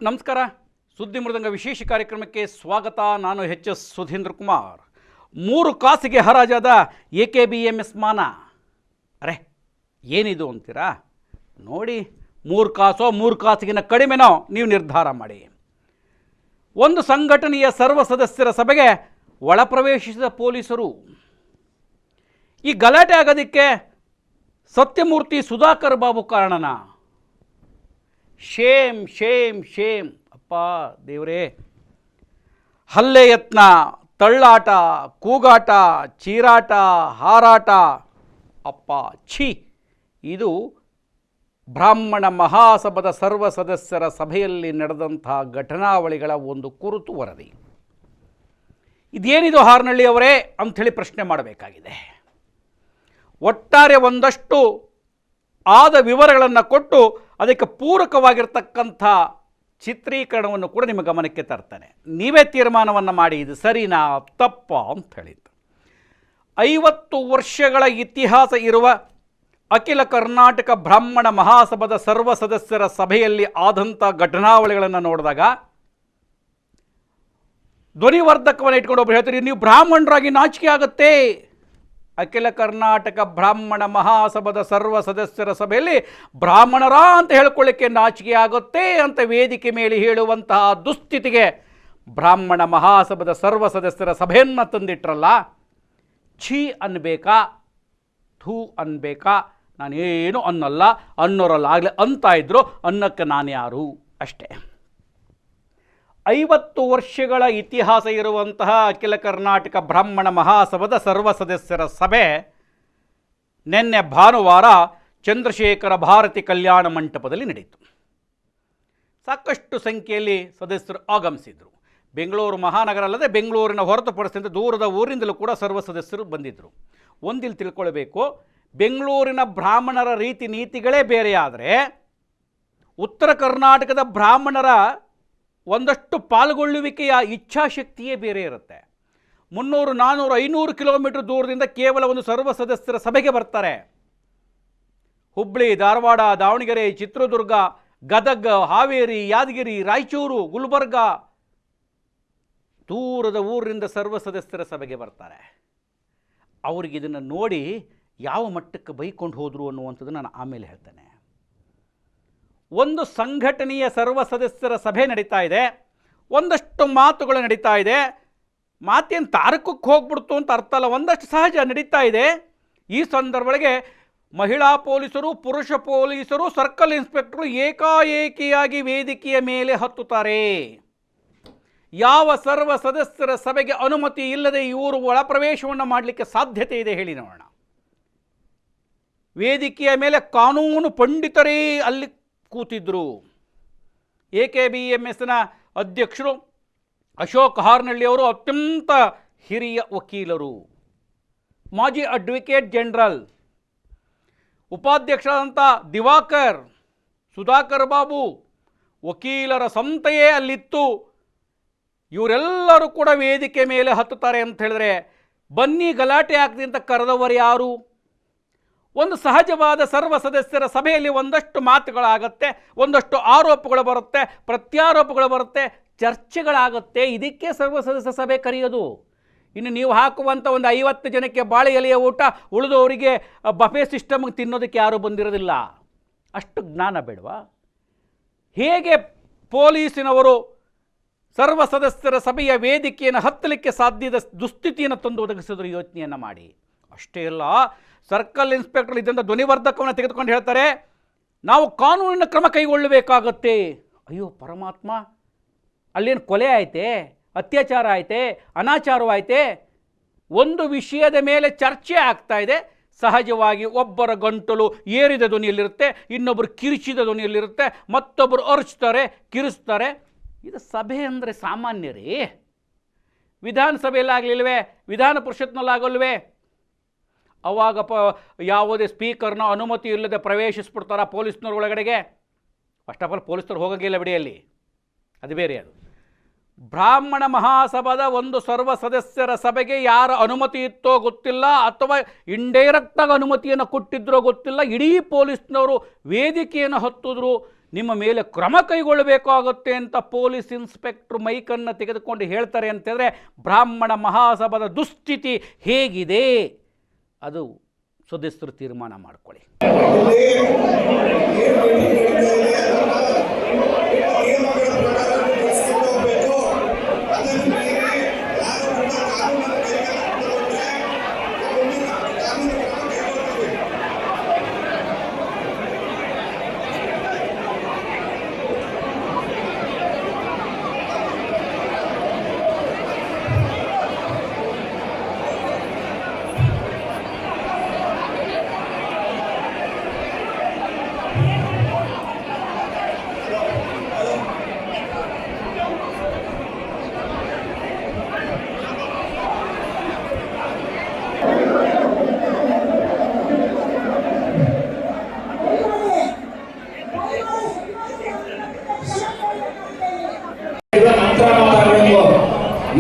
ನಮಸ್ಕಾರ. ಸುದ್ದಿ ಮೃದಂಗ ವಿಶೇಷ ಕಾರ್ಯಕ್ರಮಕ್ಕೆ ಸ್ವಾಗತ. ನಾನು ಎಚ್ ಸುಧೀಂದ್ರ ಕುಮಾರ್. 3 ಕಾಸಿಗೆ ಹರಾಜಾದ AKBMS ಮಾನ. ಅರೆ ಏನಿದು ಅಂತೀರಾ? ನೋಡಿ, 3 ಕಾಸೋ 3 ಕಾಸಿಗಿನ ಕಡಿಮೆನೋ ನೀವು ನಿರ್ಧಾರ ಮಾಡಿ. ಒಂದು ಸಂಘಟನೆಯ ಸರ್ವ ಸದಸ್ಯರ ಸಭೆಗೆ ಒಳಪ್ರವೇಶಿಸಿದ ಪೊಲೀಸರು. ಈ ಗಲಾಟೆ ಆಗೋದಕ್ಕೆ ಸತ್ಯಮೂರ್ತಿ ಸುಧಾಕರ್ ಬಾಬು ಕಾರಣನ? Shem Shem Shem. ಅಪ್ಪ ದೇವರೇ, ಹಲ್ಲೆ ಯತ್ನ, ತಳ್ಳಾಟ, ಕೂಗಾಟ, ಚೀರಾಟ, ಹಾರಾಟ, ಅಪ್ಪ ಛೀ. ಇದು ಬ್ರಾಹ್ಮಣ ಮಹಾಸಭಾದ ಸರ್ವ ಸದಸ್ಯರ ಸಭೆಯಲ್ಲಿ ನಡೆದಂಥ ಘಟನಾವಳಿಗಳ ಒಂದು ಕುರಿತು ವರದಿ. ಇದೇನಿದು ಹಾರ್ನಳ್ಳಿ ಅವರೇ ಅಂಥೇಳಿ ಪ್ರಶ್ನೆ ಮಾಡಬೇಕಾಗಿದೆ. ಒಟ್ಟಾರೆ ಒಂದಷ್ಟು ಆದ ವಿವರಗಳನ್ನು ಕೊಟ್ಟು ಅದಕ್ಕೆ ಪೂರಕವಾಗಿರ್ತಕ್ಕಂಥ ಚಿತ್ರೀಕರಣವನ್ನು ಕೂಡ ನಿಮ್ಮ ಗಮನಕ್ಕೆ ತರ್ತಾನೆ. ನೀವೇ ತೀರ್ಮಾನವನ್ನು ಮಾಡಿ, ಇದು ಸರಿನಾ ತಪ್ಪ ಅಂತ ಹೇಳಿದ್ದು. 50 ವರ್ಷಗಳ ಇತಿಹಾಸ ಇರುವ ಅಖಿಲ ಕರ್ನಾಟಕ ಬ್ರಾಹ್ಮಣ ಮಹಾಸಭಾದ ಸರ್ವ ಸದಸ್ಯರ ಸಭೆಯಲ್ಲಿ ಆದಂಥ ಘಟನಾವಳಿಗಳನ್ನು ನೋಡಿದಾಗ ಧ್ವನಿವರ್ಧಕವನ್ನು ಇಟ್ಕೊಂಡು ಒಬ್ಬರು ಹೇಳ್ತಾರೆ, ನೀವು ಬ್ರಾಹ್ಮಣರಾಗಿ ನಾಚಿಕೆ ಆಗುತ್ತೆ. ಅಖಿಲ ಕರ್ನಾಟಕ ಬ್ರಾಹ್ಮಣ ಮಹಾಸಭಾದ ಸರ್ವ ಸದಸ್ಯರ ಸಭೆಯಲ್ಲಿ ಬ್ರಾಹ್ಮಣರ ಅಂತ ಹೇಳ್ಕೊಳ್ಳಿಕ್ಕೆ ನಾಚಿಕೆ ಆಗುತ್ತೆ ಅಂತ ವೇದಿಕೆ ಮೇಲೆ ಹೇಳುವಂತಹ ದುಸ್ಥಿತಿಗೆ ಬ್ರಾಹ್ಮಣ ಮಹಾಸಭಾದ ಸರ್ವ ಸದಸ್ಯರ ಸಭೆಯನ್ನು ತಂದಿಟ್ರಲ್ಲ. ಛೀ ಅನ್ಬೇಕಾ, ಥೂ ಅನ್ಬೇಕಾ? ನಾನೇನು ಅನ್ನಲ್ಲ, ಅನ್ನೋರಲ್ಲಾಗಲೇ ಅಂತ ಇದ್ರು, ಅನ್ನಕ್ಕೆ ನಾನು ಯಾರು? ಅಷ್ಟೇ. 50 ವರ್ಷಗಳ ಇತಿಹಾಸ ಇರುವಂತಹ ಅಖಿಲ ಕರ್ನಾಟಕ ಬ್ರಾಹ್ಮಣ ಮಹಾಸಭಾದ ಸರ್ವ ಸದಸ್ಯರ ಸಭೆ ನಿನ್ನೆ ಭಾನುವಾರ ಚಂದ್ರಶೇಖರ ಭಾರತಿ ಕಲ್ಯಾಣ ಮಂಟಪದಲ್ಲಿ ನಡೆಯಿತು. ಸಾಕಷ್ಟು ಸಂಖ್ಯೆಯಲ್ಲಿ ಸದಸ್ಯರು ಆಗಮಿಸಿದರು. ಬೆಂಗಳೂರು ಮಹಾನಗರ ಅಲ್ಲದೆ ಬೆಂಗಳೂರಿನ ಹೊರತುಪಡಿಸಿದಂತೆ ದೂರದ ಊರಿಂದಲೂ ಕೂಡ ಸರ್ವ ಸದಸ್ಯರು ಬಂದಿದ್ದರು. ಒಂದಿಲ್ಲಿ ತಿಳ್ಕೊಳ್ಬೇಕು, ಬೆಂಗಳೂರಿನ ಬ್ರಾಹ್ಮಣರ ರೀತಿ ನೀತಿಗಳೇ ಬೇರೆಯಾದರೆ ಉತ್ತರ ಕರ್ನಾಟಕದ ಬ್ರಾಹ್ಮಣರ ಒಂದಷ್ಟು ಪಾಲ್ಗೊಳ್ಳುವಿಕೆಯ ಇಚ್ಛಾಶಕ್ತಿಯೇ ಬೇರೆ ಇರುತ್ತೆ. 300, 400, 500 ಕಿಲೋಮೀಟರ್ ದೂರದಿಂದ ಕೇವಲ ಒಂದು ಸರ್ವ ಸದಸ್ಯರ ಸಭೆಗೆ ಬರ್ತಾರೆ. ಹುಬ್ಬಳ್ಳಿ, ಧಾರವಾಡ, ದಾವಣಗೆರೆ, ಚಿತ್ರದುರ್ಗ, ಗದಗ, ಹಾವೇರಿ, ಯಾದಗಿರಿ, ರಾಯಚೂರು, ಗುಲ್ಬರ್ಗ, ದೂರದ ಊರಿನಿಂದ ಸರ್ವ ಸದಸ್ಯರ ಸಭೆಗೆ ಬರ್ತಾರೆ. ಅವ್ರಿಗೆ ಇದನ್ನು ನೋಡಿ ಯಾವ ಮಟ್ಟಕ್ಕೆ ಬೈಕೊಂಡು ಹೋದರು ಅನ್ನುವಂಥದ್ದು ನಾನು ಆಮೇಲೆ ಹೇಳ್ತೇನೆ. ಒಂದು ಸಂಘಟನೆಯ ಸರ್ವ ಸದಸ್ಯರ ಸಭೆ ನಡೀತಾ ಇದೆ, ಒಂದಷ್ಟು ಮಾತುಗಳು ನಡೀತಾ ಇದೆ. ಮಾತೇನು ತಾರಕಕ್ಕೆ ಹೋಗ್ಬಿಡ್ತು ಅಂತ ಅರ್ಥ ಅಲ್ಲ, ಒಂದಷ್ಟು ಸಹಜ ನಡೀತಾ ಇದೆ. ಈ ಸಂದರ್ಭದೊಳಗೆ ಮಹಿಳಾ ಪೊಲೀಸರು, ಪುರುಷ ಪೊಲೀಸರು, ಸರ್ಕಲ್ ಇನ್ಸ್ಪೆಕ್ಟರು ಏಕಾಏಕಿಯಾಗಿ ವೇದಿಕೆಯ ಮೇಲೆ ಹತ್ತುತ್ತಾರೆ. ಯಾವ ಸರ್ವ ಸದಸ್ಯರ ಸಭೆಗೆ ಅನುಮತಿ ಇಲ್ಲದೆ ಇವರು ಒಳಪ್ರವೇಶವನ್ನು ಮಾಡಲಿಕ್ಕೆ ಸಾಧ್ಯತೆ ಇದೆ ಹೇಳಿ ನೋಡೋಣ. ವೇದಿಕೆಯ ಮೇಲೆ ಕಾನೂನು ಪಂಡಿತರೇ ಅಲ್ಲಿ ಕೂತಿದ್ರು. AKBMSನ ಅಧ್ಯಕ್ಷರು ಅಶೋಕ್ ಹಾರ್ನಳ್ಳಿ ಅವರು ಅತ್ಯಂತ ಹಿರಿಯ ವಕೀಲರು, ಮಾಜಿ ಅಡ್ವೊಕೇಟ್ ಜನರಲ್. ಉಪಾಧ್ಯಕ್ಷರಾದಂಥ ದಿವಾಕರ್, ಸುಧಾಕರ್ ಬಾಬು, ವಕೀಲರ ಸಂತೆಯೇ ಅಲ್ಲಿತ್ತು. ಇವರೆಲ್ಲರೂ ಕೂಡ ವೇದಿಕೆ ಮೇಲೆ ಹತ್ತುತ್ತಾರೆ ಅಂತ ಹೇಳಿದ್ರೆ, ಬನ್ನಿ ಗಲಾಟೆ ಆಗ್ತದೆ ಅಂತ ಕರೆದವರು ಯಾರು? ಒಂದು ಸಹಜವಾದ ಸರ್ವ ಸದಸ್ಯರ ಸಭೆಯಲ್ಲಿ ಒಂದಷ್ಟು ಮಾತುಗಳಾಗತ್ತೆ, ಒಂದಷ್ಟು ಆರೋಪಗಳು ಬರುತ್ತೆ, ಪ್ರತ್ಯಾರೋಪಗಳು ಬರುತ್ತೆ, ಚರ್ಚೆಗಳಾಗುತ್ತೆ. ಇದಕ್ಕೆ ಸರ್ವ ಸದಸ್ಯ ಸಭೆ ಕರೆಯೋದು. ಇನ್ನು ನೀವು ಹಾಕುವಂಥ ಒಂದು 50 ಜನಕ್ಕೆ ಬಾಳೆ ಎಲೆಯ ಊಟ ಉಳಿದವರಿಗೆ ಬಫೆ ಸಿಸ್ಟಮ್ಗೆ ತಿನ್ನೋದಕ್ಕೆ ಯಾರೂ ಬಂದಿರೋದಿಲ್ಲ. ಅಷ್ಟು ಜ್ಞಾನ ಬೇಡವಾ? ಹೇಗೆ ಪೊಲೀಸಿನವರು ಸರ್ವ ಸದಸ್ಯರ ಸಭೆಯ ವೇದಿಕೆಯನ್ನು ಹತ್ತಲಿಕ್ಕೆ ಸಾಧ್ಯದ ದುಸ್ಥಿತಿಯನ್ನು ತಂದು ಒದಗಿಸಿದ್ರು ಯೋಚನೆಯನ್ನು ಮಾಡಿ. ಅಷ್ಟೇ ಅಲ್ಲ, ಸರ್ಕಲ್ ಇನ್ಸ್ಪೆಕ್ಟರ್ ಇದರಿಂದ ಧ್ವನಿವರ್ಧಕವನ್ನು ತೆಗೆದುಕೊಂಡು ಹೇಳ್ತಾರೆ, ನಾವು ಕಾನೂನಿನ ಕ್ರಮ ಕೈಗೊಳ್ಳಬೇಕಾಗತ್ತೆ. ಅಯ್ಯೋ ಪರಮಾತ್ಮ, ಅಲ್ಲೇನು ಕೊಲೆ ಆಯ್ತೆ, ಅತ್ಯಾಚಾರ ಆಯ್ತೆ, ಅನಾಚಾರವಾಯ್ತೆ? ಒಂದು ವಿಷಯದ ಮೇಲೆ ಚರ್ಚೆ ಆಗ್ತಾ ಇದೆ. ಸಹಜವಾಗಿ ಒಬ್ಬರ ಗಂಟಲು ಏರಿದ ಧ್ವನಿಯಲ್ಲಿರುತ್ತೆ, ಇನ್ನೊಬ್ಬರು ಕಿರಿಚಿದ ಧ್ವನಿಯಲ್ಲಿರುತ್ತೆ, ಮತ್ತೊಬ್ಬರು ಅರಚ್ತಾರೆ, ಕಿರಿಸ್ತಾರೆ. ಇದು ಸಭೆ ಅಂದರೆ ಸಾಮಾನ್ಯ ರೀ. ವಿಧಾನಸಭೆಯಲ್ಲಾಗಲಿಲ್ವೇ, ವಿಧಾನ ಪರಿಷತ್ನಲ್ಲಾಗಲ್ವೇ? ಅವಾಗ ಯಾವುದೇ ಸ್ಪೀಕರ್ನ ಅನುಮತಿ ಇಲ್ಲದೆ ಪ್ರವೇಶಿಸ್ಬಿಡ್ತಾರ ಪೊಲೀಸ್ನವ್ರ ಒಳಗಡೆಗೆ? ಫಸ್ಟ್ ಆಫ್ ಆಲ್ ಪೊಲೀಸ್ನವ್ರು ಹೋಗೋಂಗಿಲ್ಲ ಬಿಡಿಯಲ್ಲಿ, ಅದು ಬೇರೆ. ಅದು ಬ್ರಾಹ್ಮಣ ಮಹಾಸಭಾದ ಒಂದು ಸರ್ವ ಸದಸ್ಯರ ಸಭೆಗೆ ಯಾರ ಅನುಮತಿ ಇತ್ತೋ ಗೊತ್ತಿಲ್ಲ, ಅಥವಾ ಇಂಡೈರೆಕ್ಟಾಗಿ ಅನುಮತಿಯನ್ನು ಕೊಟ್ಟಿದ್ರೋ ಗೊತ್ತಿಲ್ಲ. ಇಡೀ ಪೊಲೀಸ್ನವರು ವೇದಿಕೆಯನ್ನು ಹತ್ತಿದ್ರು. ನಿಮ್ಮ ಮೇಲೆ ಕ್ರಮ ಕೈಗೊಳ್ಳಬೇಕಾಗುತ್ತೆ ಅಂತ ಪೊಲೀಸ್ ಇನ್ಸ್ಪೆಕ್ಟ್ರು ಮೈಕನ್ನು ತೆಗೆದುಕೊಂಡು ಹೇಳ್ತಾರೆ ಅಂತಂದರೆ ಬ್ರಾಹ್ಮಣ ಮಹಾಸಭಾದ ದುಸ್ಥಿತಿ ಹೇಗಿದೆ ಅದು ಸದಸ್ಯರು ತೀರ್ಮಾನ ಮಾಡ್ಕೊಳ್ಳಿ.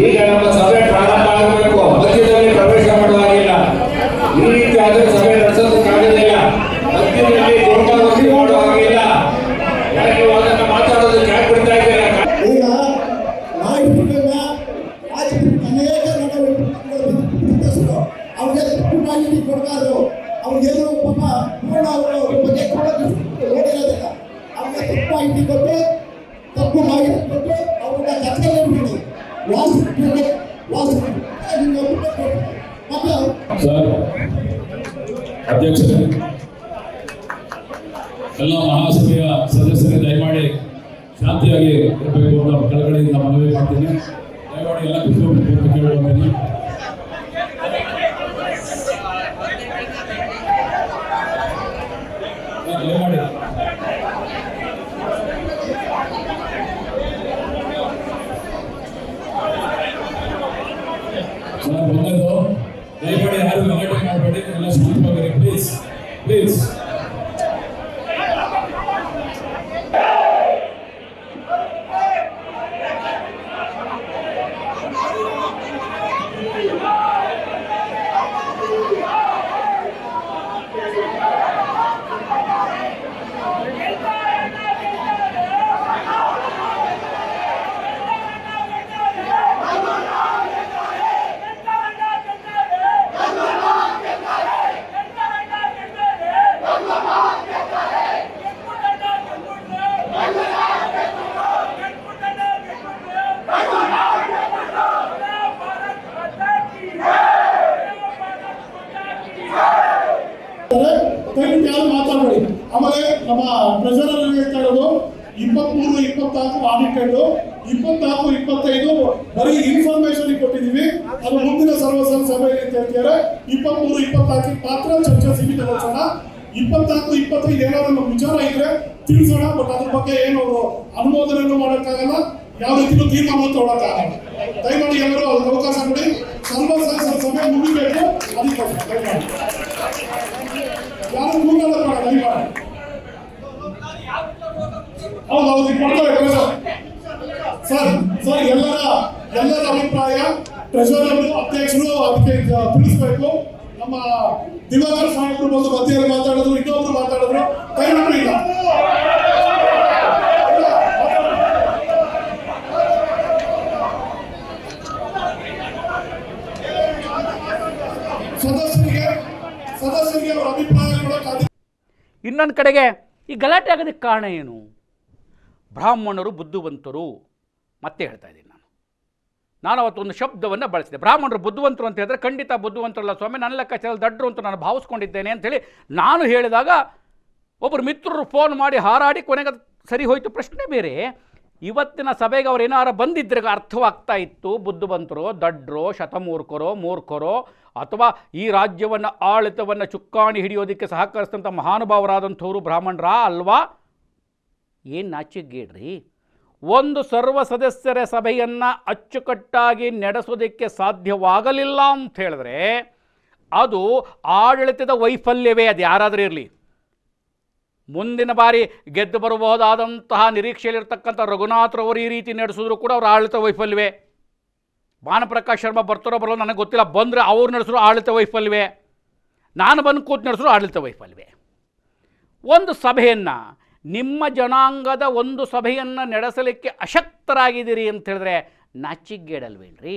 ಈಗ ನಮ್ಮ ಸಭೆ ಪ್ರಾರಂಭ ಆಗಬೇಕು. ಮಧ್ಯದಲ್ಲಿ ಪ್ರವೇಶ ಮಾಡುವಾಗಿಲ್ಲ. ಈ ರೀತಿ ಆದರೆ ಸಭೆ ನಡೆಸೋದಕ್ಕಾಗೋದಿಲ್ಲ. ಮಧ್ಯದಲ್ಲಿ ದುರ್ಬಲತೆ ಮಾಡುವಾಗಿಲ್ಲ. ಯಾಕೆ ಅದನ್ನು ಮಾತಾಡೋದಕ್ಕೆ ಯಾಕೆ ಬಿಡ್ತಾ ಇದ್ದೀರಾ? ಈಗ ನಾಯಕರನ್ನ ಅನೇಕ ಅವ್ರಿಗೆ ಮಾಹಿತಿ ಕೊಡ್ಬಾರ್ದು. ಅವ್ರಿಗೇನು ಪಾಪ ಪೂರ್ಣ ಅವರು ಬಗ್ಗೆ ನೋಡಿರೋದಿಲ್ಲ. ಅವ್ರಿಗೆ ತಪ್ಪು ಮಾಹಿತಿ ಕೊಟ್ಟು ತಪ್ಪು ಮಾಹಿತಿ ಕೊಟ್ಟು ಅವ್ರನ್ನ ಕತ್ತಲೆ ಬಿಡಿ ಸರ್, ಅಧ್ಯಕ್ಷರೇ, ಎಲ್ಲ ಮಹಾಸಭೆಯ ಸದಸ್ಯರೇ ದಯಮಾಡಿ ಶಾಂತಿಯಾಗಿ ಇರಬೇಕು ಅಂತ ಕೆಳಗಡೆಯಿಂದ ಮನವಿ ಮಾಡ್ತೀನಿ. ದಯಮಾಡಿ ಎಲ್ಲ ಕುತ್ಕೋಬೇಕು ಅಂತ ಕೇಳುವಂತೀನಿ. ದಯಮಾಡಿ ಸರ್, ಒಂದೇದು ದಯಮಾಡಿ ಯಾರು ಗಲಾಟೆ ಮಾಡಬೇಡಿ, ಎಲ್ಲ ಶಾಂತವಾಗಿರಿ ಪ್ಲೀಸ್ ಪ್ಲೀಸ್. ದಯವಿಟ್ಟು ಯಾರು ಮಾತಾಡಬೇಡಿ. ಆಮೇಲೆ ನಮ್ಮ ಟ್ರೆಜರರ್ ಹೇಳ್ತಾ ಇರೋದು 23, 24 ಆಡಿಟೆಡ್, 24, 25 ಬರೀ ಇನ್ಫಾರ್ಮೇಶನ್ ಕೊಟ್ಟಿದ್ದೀವಿ. ಅದು ಮುಂದಿನ ಸರ್ವಸಭೆ ಸಭೆಯಲ್ಲಿ ಅಂತ ಹೇಳ್ತಿದ್ದಾರೆ. 23, 24 ಮಾತ್ರ ಚರ್ಚೆ ಸೀಮಿತಗೊಳಿಸೋಣ. 24, 25 ಏನಾದ್ರು ನಮ್ಮ ವಿಚಾರ ಇದ್ರೆ ತಿಳಿಸೋಣ. ಬಟ್ ಅದ್ರ ಬಗ್ಗೆ ಏನು ಅನುಮೋದನೆಯನ್ನು ಮಾಡೋಕ್ಕಾಗಲ್ಲ, ಯಾವ ರೀತಿಯೂ ತೀರ್ಮಾನ ತಗೊಳಕ್ಕಾಗಲ್ಲ. ದಯಮಾಡಿ ಎಲ್ಲರೂ ಅದಕ್ಕೆ ಅವಕಾಶ ಕೊಡಿ. ಸರ್ವಸಭೆ ಸಭೆ ಮುಗಿಬೇಕು. ಅದಕ್ಕೋಸ್ಕರ ದಯಮಾಡಿ ಯಾರು ಕೂಗಲ್ಲ ದಯಮಾಡಿ. ಹೌದೌದು ಕೊಡ್ತಾರೆ ಸರ್. ಸರ್ ಎಲ್ಲರ ಅಭಿಪ್ರಾಯ ಟ್ರೆಜರರ್ ಅಧ್ಯಕ್ಷರು ಅದಕ್ಕೆ ತಿಳಿಸ್ಬೇಕು. ನಮ್ಮ ದಿವಾಕರ್ ಸಾಹೇಬರು ಬಂದು ಮಧ್ಯದಲ್ಲಿ ಮಾತಾಡಿದ್ರು, ಇನ್ನೊಬ್ರು ಮಾತಾಡಿದ್ರು. ದಯವಿಟ್ಟು ಇಲ್ಲ ಸದಸ್ಯರಿಗೆ ಅವರ ಅಭಿಪ್ರಾಯ ಕೊಡೋಕ್ಕಾಗ. ಇನ್ನೊಂದು ಕಡೆಗೆ ಈ ಗಲಾಟೆ ಆಗೋದಕ್ಕೆ ಕಾರಣ ಏನು? ಬ್ರಾಹ್ಮಣರು ಬುದ್ಧಿವಂತರು. ಮತ್ತೆ ಹೇಳ್ತಾ ಇದ್ದೀನಿ, ನಾನು ಅವತ್ತೊಂದು ಶಬ್ದವನ್ನು ಬಳಸಿದೆ. ಬ್ರಾಹ್ಮಣರು ಬುದ್ಧಿವಂತರು ಅಂತ ಹೇಳಿದ್ರೆ ಖಂಡಿತ ಬುದ್ಧಿವಂತರಲ್ಲ ಸ್ವಾಮಿ, ನನ್ನ ಲೆಕ್ಕಾಚಾರ ದಡ್ರು ಅಂತ ನಾನು ಭಾವಿಸ್ಕೊಂಡಿದ್ದೇನೆ ಅಂಥೇಳಿ ನಾನು ಹೇಳಿದಾಗ ಒಬ್ಬರು ಮಿತ್ರರು ಫೋನ್ ಮಾಡಿ ಹಾರಾಡಿ ಕೊನೆಗೆ ಸರಿ ಹೋಯಿತು. ಪ್ರಶ್ನೆ ಬೇರೆ. ಇವತ್ತಿನ ಸಭೆಗೆ ಅವ್ರು ಏನಾರು ಬಂದಿದ್ರೆ ಅರ್ಥವಾಗ್ತಾ ಇತ್ತು. ಬುದ್ಧಿವಂತರೋ ದಡ್ರೋ ಶತಮೂರ್ಖರೋ ಮೂರ್ಖರೋ ಅಥವಾ ಈ ರಾಜ್ಯವನ್ನು ಆಡಳಿತವನ್ನು ಚುಕ್ಕಾಣಿ ಹಿಡಿಯೋದಕ್ಕೆ ಸಹಕರಿಸಿದಂಥ ಮಹಾನುಭಾವರಾದಂಥವರು ಬ್ರಾಹ್ಮಣರ ಅಲ್ವಾ? ಏನು ನಾಚಿಕೆಗೇಡ್ರಿ. ಒಂದು ಸರ್ವ ಸದಸ್ಯರ ಸಭೆಯನ್ನು ಅಚ್ಚುಕಟ್ಟಾಗಿ ನಡೆಸೋದಕ್ಕೆ ಸಾಧ್ಯವಾಗಲಿಲ್ಲ ಅಂತ ಹೇಳಿದ್ರೆ ಅದು ಆಡಳಿತದ ವೈಫಲ್ಯವೇ. ಅದು ಯಾರಾದರೂ ಇರಲಿ, ಮುಂದಿನ ಬಾರಿ ಗೆದ್ದು ಬರಬಹುದಾದಂತಹ ನಿರೀಕ್ಷೆಯಲ್ಲಿರ್ತಕ್ಕಂಥ ರಘುನಾಥ್ರವರು ಈ ರೀತಿ ನಡೆಸಿದ್ರು ಕೂಡ ಅವ್ರ ಆಡಳಿತ ವೈಫಲ್ಯವೇ. ಭಾನುಪ್ರಕಾಶ್ ಶರ್ಮಾ ಬರ್ತಾರೋ ಬರೋಲ್ಲ ನನಗೆ ಗೊತ್ತಿಲ್ಲ, ಬಂದರೆ ಅವ್ರು ನಡೆಸಿದ್ರು ಆಡಳಿತ ವೈಫಲ್ಯವೇ, ನಾನು ಬಂದು ಕೂತು ನಡೆಸಿದ್ರು ಆಡಳಿತ ವೈಫಲ್ಯವೇ. ಒಂದು ಸಭೆಯನ್ನು, ನಿಮ್ಮ ಜನಾಂಗದ ಒಂದು ಸಭೆಯನ್ನು ನಡೆಸಲಿಕ್ಕೆ ಅಶಕ್ತರಾಗಿದ್ದೀರಿ ಅಂತ ಹೇಳಿದ್ರೆ ನಾಚಿಗೇಡಲ್ವೇನ್ರಿ?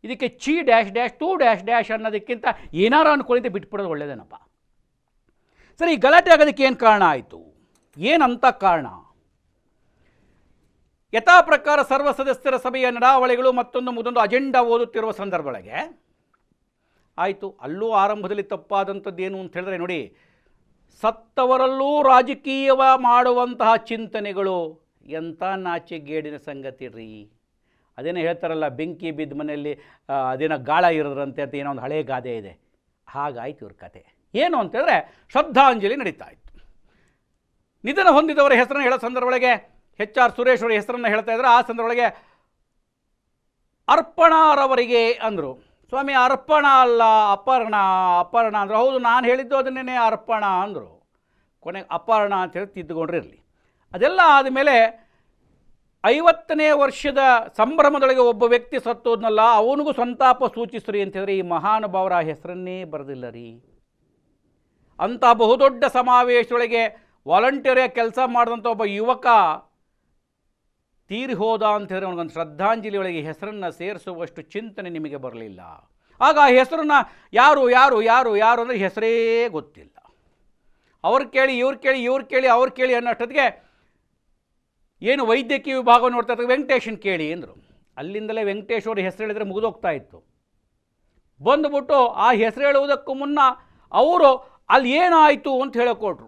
ಇದಕ್ಕೆ -2 ಅನ್ನೋದಕ್ಕಿಂತ ಏನಾರು ಅಂದ್ಕೊಂಡಿದ್ದೆ ಬಿಟ್ಬಿಡೋದು ಒಳ್ಳೆಯದೇನಪ್ಪ. ಸರಿ, ಈ ಗಲಾಟೆ ಆಗೋದಕ್ಕೆ ಏನು ಕಾರಣ ಆಯಿತು? ಏನಂತ ಕಾರಣ? ಯಥಾ ಪ್ರಕಾರ ಸರ್ವ ಸದಸ್ಯರ ಸಭೆಯ ನಡಾವಳಿಗಳು ಮತ್ತೊಂದು ಅಜೆಂಡಾ ಓದುತ್ತಿರುವ ಸಂದರ್ಭದೊಳಗೆ ಆಯಿತು. ಅಲ್ಲೂ ಆರಂಭದಲ್ಲಿ ತಪ್ಪಾದಂಥದ್ದೇನು ಅಂತ ಹೇಳಿದ್ರೆ ನೋಡಿ, ಸತ್ತವರಲ್ಲೂ ರಾಜಕೀಯವ ಮಾಡುವಂತಹ ಚಿಂತನೆಗಳು ಎಂಥ ನಾಚಿಗೇಡಿನ ಸಂಗತಿ ರೀ. ಅದೇನೋ ಹೇಳ್ತಾರಲ್ಲ, ಬೆಂಕಿ ಬಿದ್ದ ಮನೆಯಲ್ಲಿ ಅದೇನೋ ಗಾಳ ಇರೋದ್ರಂತೆ ಅಂತ ಏನೋ ಒಂದು ಹಳೆಯ ಗಾದೆ ಇದೆ. ಹಾಗಾಯ್ತು ಇವ್ರ ಕತೆ. ಏನು ಅಂತೇಳಿದ್ರೆ ಶ್ರದ್ಧಾಂಜಲಿ ನಡೀತಾ ಇತ್ತು. ನಿಧನ ಹೊಂದಿದವರ ಹೆಸರನ್ನು ಹೇಳೋ ಸಂದರ್ಭದೊಳಗೆ HR ಸುರೇಶ್ ಅವರ ಹೆಸರನ್ನು ಹೇಳ್ತಾ ಇದ್ದಾರೆ. ಆ ಸಂದರ್ಭದೊಳಗೆ ಅರ್ಪಣಾರವರಿಗೆ ಅಂದರು. ಸ್ವಾಮಿ ಅರ್ಪಣ ಅಲ್ಲ ಅಪರ್ಣ ಅಂದರು. ಹೌದು, ನಾನು ಹೇಳಿದ್ದು ಅದನ್ನೇ ಅರ್ಪಣ ಅಂದರು. ಕೊನೆಗೆ ಅಪರ್ಣ ಅಂತೇಳಿ ತಿದ್ದುಕೊಂಡ್ರಿರಲಿ. ಅದೆಲ್ಲ ಆದಮೇಲೆ 50ನೇ ವರ್ಷದ ಸಂಭ್ರಮದೊಳಗೆ ಒಬ್ಬ ವ್ಯಕ್ತಿ ಸತ್ತೋದ್ನಲ್ಲ, ಅವನಿಗೂ ಸಂತಾಪ ಸೂಚಿಸ್ರಿ ಅಂತ ಹೇಳಿದ್ರೆ ಈ ಮಹಾನುಭಾವರ ಹೆಸರನ್ನೇ ಬರೆದಿಲ್ಲ ರೀ. ಅಂಥ ಬಹುದೊಡ್ಡ ಸಮಾವೇಶದೊಳಗೆ ವಾಲಂಟಿಯರಿಯಾಗಿ ಕೆಲಸ ಮಾಡಿದಂಥ ಒಬ್ಬ ಯುವಕ ತೀರಿ ಹೋದ ಅಂತ ಹೇಳಿದ್ರೆ ಅವನಿಗೊಂದು ಶ್ರದ್ಧಾಂಜಲಿ ಒಳಗೆ ಹೆಸರನ್ನು ಸೇರಿಸುವಷ್ಟು ಚಿಂತನೆ ನಿಮಗೆ ಬರಲಿಲ್ಲ. ಆಗ ಆ ಹೆಸರನ್ನು ಯಾರು ಅಂದರೆ ಹೆಸರೇ ಗೊತ್ತಿಲ್ಲ. ಅವ್ರು ಕೇಳಿ ಇವ್ರು ಕೇಳಿ ಅನ್ನೋಷ್ಟೊತ್ತಿಗೆ ಏನು ವೈದ್ಯಕೀಯ ವಿಭಾಗವನ್ನು ನೋಡ್ತಾ ಇರ್ತಾರೆ, ವೆಂಕಟೇಶನ್ ಕೇಳಿ ಅಂದರು. ಅಲ್ಲಿಂದಲೇ ವೆಂಕಟೇಶ್ ಅವ್ರ ಹೆಸರು ಹೇಳಿದರೆ ಮುಗಿದೋಗ್ತಾ ಇತ್ತು. ಬಂದುಬಿಟ್ಟು ಆ ಹೆಸರು ಹೇಳುವುದಕ್ಕೂ ಮುನ್ನ ಅವರು ಅಲ್ಲಿ ಏನಾಯಿತು ಅಂತ ಹೇಳಿಕೊಟ್ರು.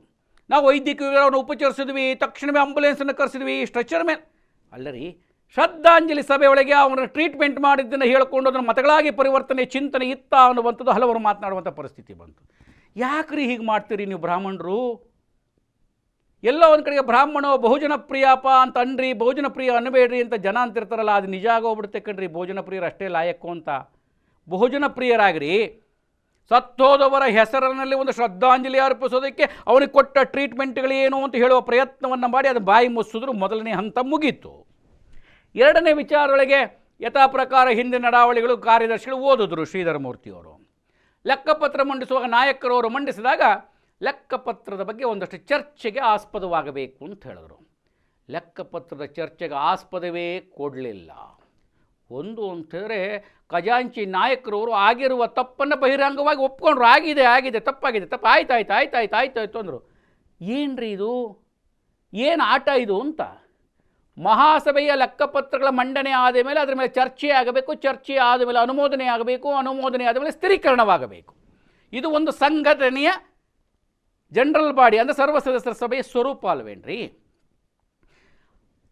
ನಾವು ವೈದ್ಯಕೀಯ ವಿಭಾಗವನ್ನು ಉಪಚರಿಸಿದ್ವಿ, ತಕ್ಷಣವೇ ಆಂಬುಲೆನ್ಸನ್ನು ಕರೆಸಿದ್ವಿ, ಸ್ಟ್ರೆಚರ್ ಮೇಲೆ ಅಲ್ಲರಿ. ಶ್ರದ್ಧಾಂಜಲಿ ಸಭೆ ಒಳಗೆ ಅವನ ಟ್ರೀಟ್ಮೆಂಟ್ ಮಾಡಿದ್ದನ್ನು ಹೇಳಿಕೊಂಡು ಅದನ್ನು ಮತಗಳಾಗಿ ಪರಿವರ್ತನೆ ಚಿಂತನೆ ಇತ್ತ ಅನ್ನುವಂಥದ್ದು ಹಲವರು ಮಾತನಾಡುವಂಥ ಪರಿಸ್ಥಿತಿ ಬಂತು. ಯಾಕ್ರಿ ಹೀಗೆ ಮಾಡ್ತೀರಿ ನೀವು ಬ್ರಾಹ್ಮಣರು? ಎಲ್ಲ ಒಂದು ಕಡೆಗೆ ಬ್ರಾಹ್ಮಣ ಬಹುಜನ ಪ್ರಿಯಪ್ಪ ಅಂತ ಅನ್ರಿ, ಬಹುಜನ ಪ್ರಿಯ ಅನ್ನಬೇಡ್ರಿ ಅಂತ ಜನ ಅಂತಿರ್ತಾರಲ್ಲ, ಅದು ನಿಜ ಆಗೋಗ್ಬಿಡುತ್ತೆ ಕಣ್ರಿ. ಬಹುಜನ ಪ್ರಿಯರು ಅಷ್ಟೇ ಲಾಯಕ್ಕು ಅಂತ. ಬಹುಜನ ಪ್ರಿಯರಾಗ್ರಿ. ಸತ್ತೋದವರ ಹೆಸರಿನಲ್ಲಿ ಒಂದು ಶ್ರದ್ಧಾಂಜಲಿ ಅರ್ಪಿಸೋದಕ್ಕೆ ಅವನಿಗೆ ಕೊಟ್ಟ ಟ್ರೀಟ್ಮೆಂಟ್ಗಳೇನು ಅಂತ ಹೇಳುವ ಪ್ರಯತ್ನವನ್ನು ಮಾಡಿ ಅದು ಬಾಯಿ ಮುಚ್ಚಿದ್ರು ಮೊದಲನೇ ಹಂತ ಮುಗೀತು. ಎರಡನೇ ವಿಚಾರದೊಳಗೆ ಯಥಾ ಪ್ರಕಾರ ಹಿಂದಿನ ನಡಾವಳಿಗಳು ಕಾರ್ಯದರ್ಶಿಗಳು ಓದಿದ್ರು. ಶ್ರೀಧರ ಮೂರ್ತಿಯವರು ಲೆಕ್ಕಪತ್ರ ಮಂಡಿಸುವಾಗ ನಾಯಕರವರು ಮಂಡಿಸಿದಾಗ ಲೆಕ್ಕಪತ್ರದ ಬಗ್ಗೆ ಒಂದಷ್ಟು ಚರ್ಚೆಗೆ ಆಸ್ಪದವಾಗಬೇಕು ಅಂತ ಹೇಳಿದ್ರು. ಲೆಕ್ಕಪತ್ರದ ಚರ್ಚೆಗೆ ಆಸ್ಪದವೇ ಕೊಡಲಿಲ್ಲ. ಒಂದು ಅಂತಂದರೆ ಖಜಾಂಚಿ ನಾಯಕರವರು ಆಗಿರುವ ತಪ್ಪನ್ನು ಬಹಿರಂಗವಾಗಿ ಒಪ್ಕೊಂಡ್ರು. ಆಗಿದೆ ತಪ್ಪಾಗಿದೆ ಆಯ್ತು ಅಂದರು. ಏನ್ರಿ ಇದು, ಏನು ಆಟ ಇದು ಅಂತ. ಮಹಾಸಭೆಯ ಲೆಕ್ಕಪತ್ರಗಳ ಮಂಡನೆ ಆದ ಮೇಲೆ ಅದರ ಮೇಲೆ ಚರ್ಚೆ ಆಗಬೇಕು, ಚರ್ಚೆ ಆದ ಮೇಲೆ ಅನುಮೋದನೆ ಆಗಬೇಕು, ಅನುಮೋದನೆ ಆದ ಮೇಲೆ ಸ್ಥಿರೀಕರಣವಾಗಬೇಕು. ಇದು ಒಂದು ಸಂಘಟನೆಯ ಜನರಲ್ ಬಾಡಿ ಅಂದರೆ ಸರ್ವ ಸದಸ್ಯರ ಸಭೆಯ ಸ್ವರೂಪ ಅಲ್ವೇನ್ರಿ?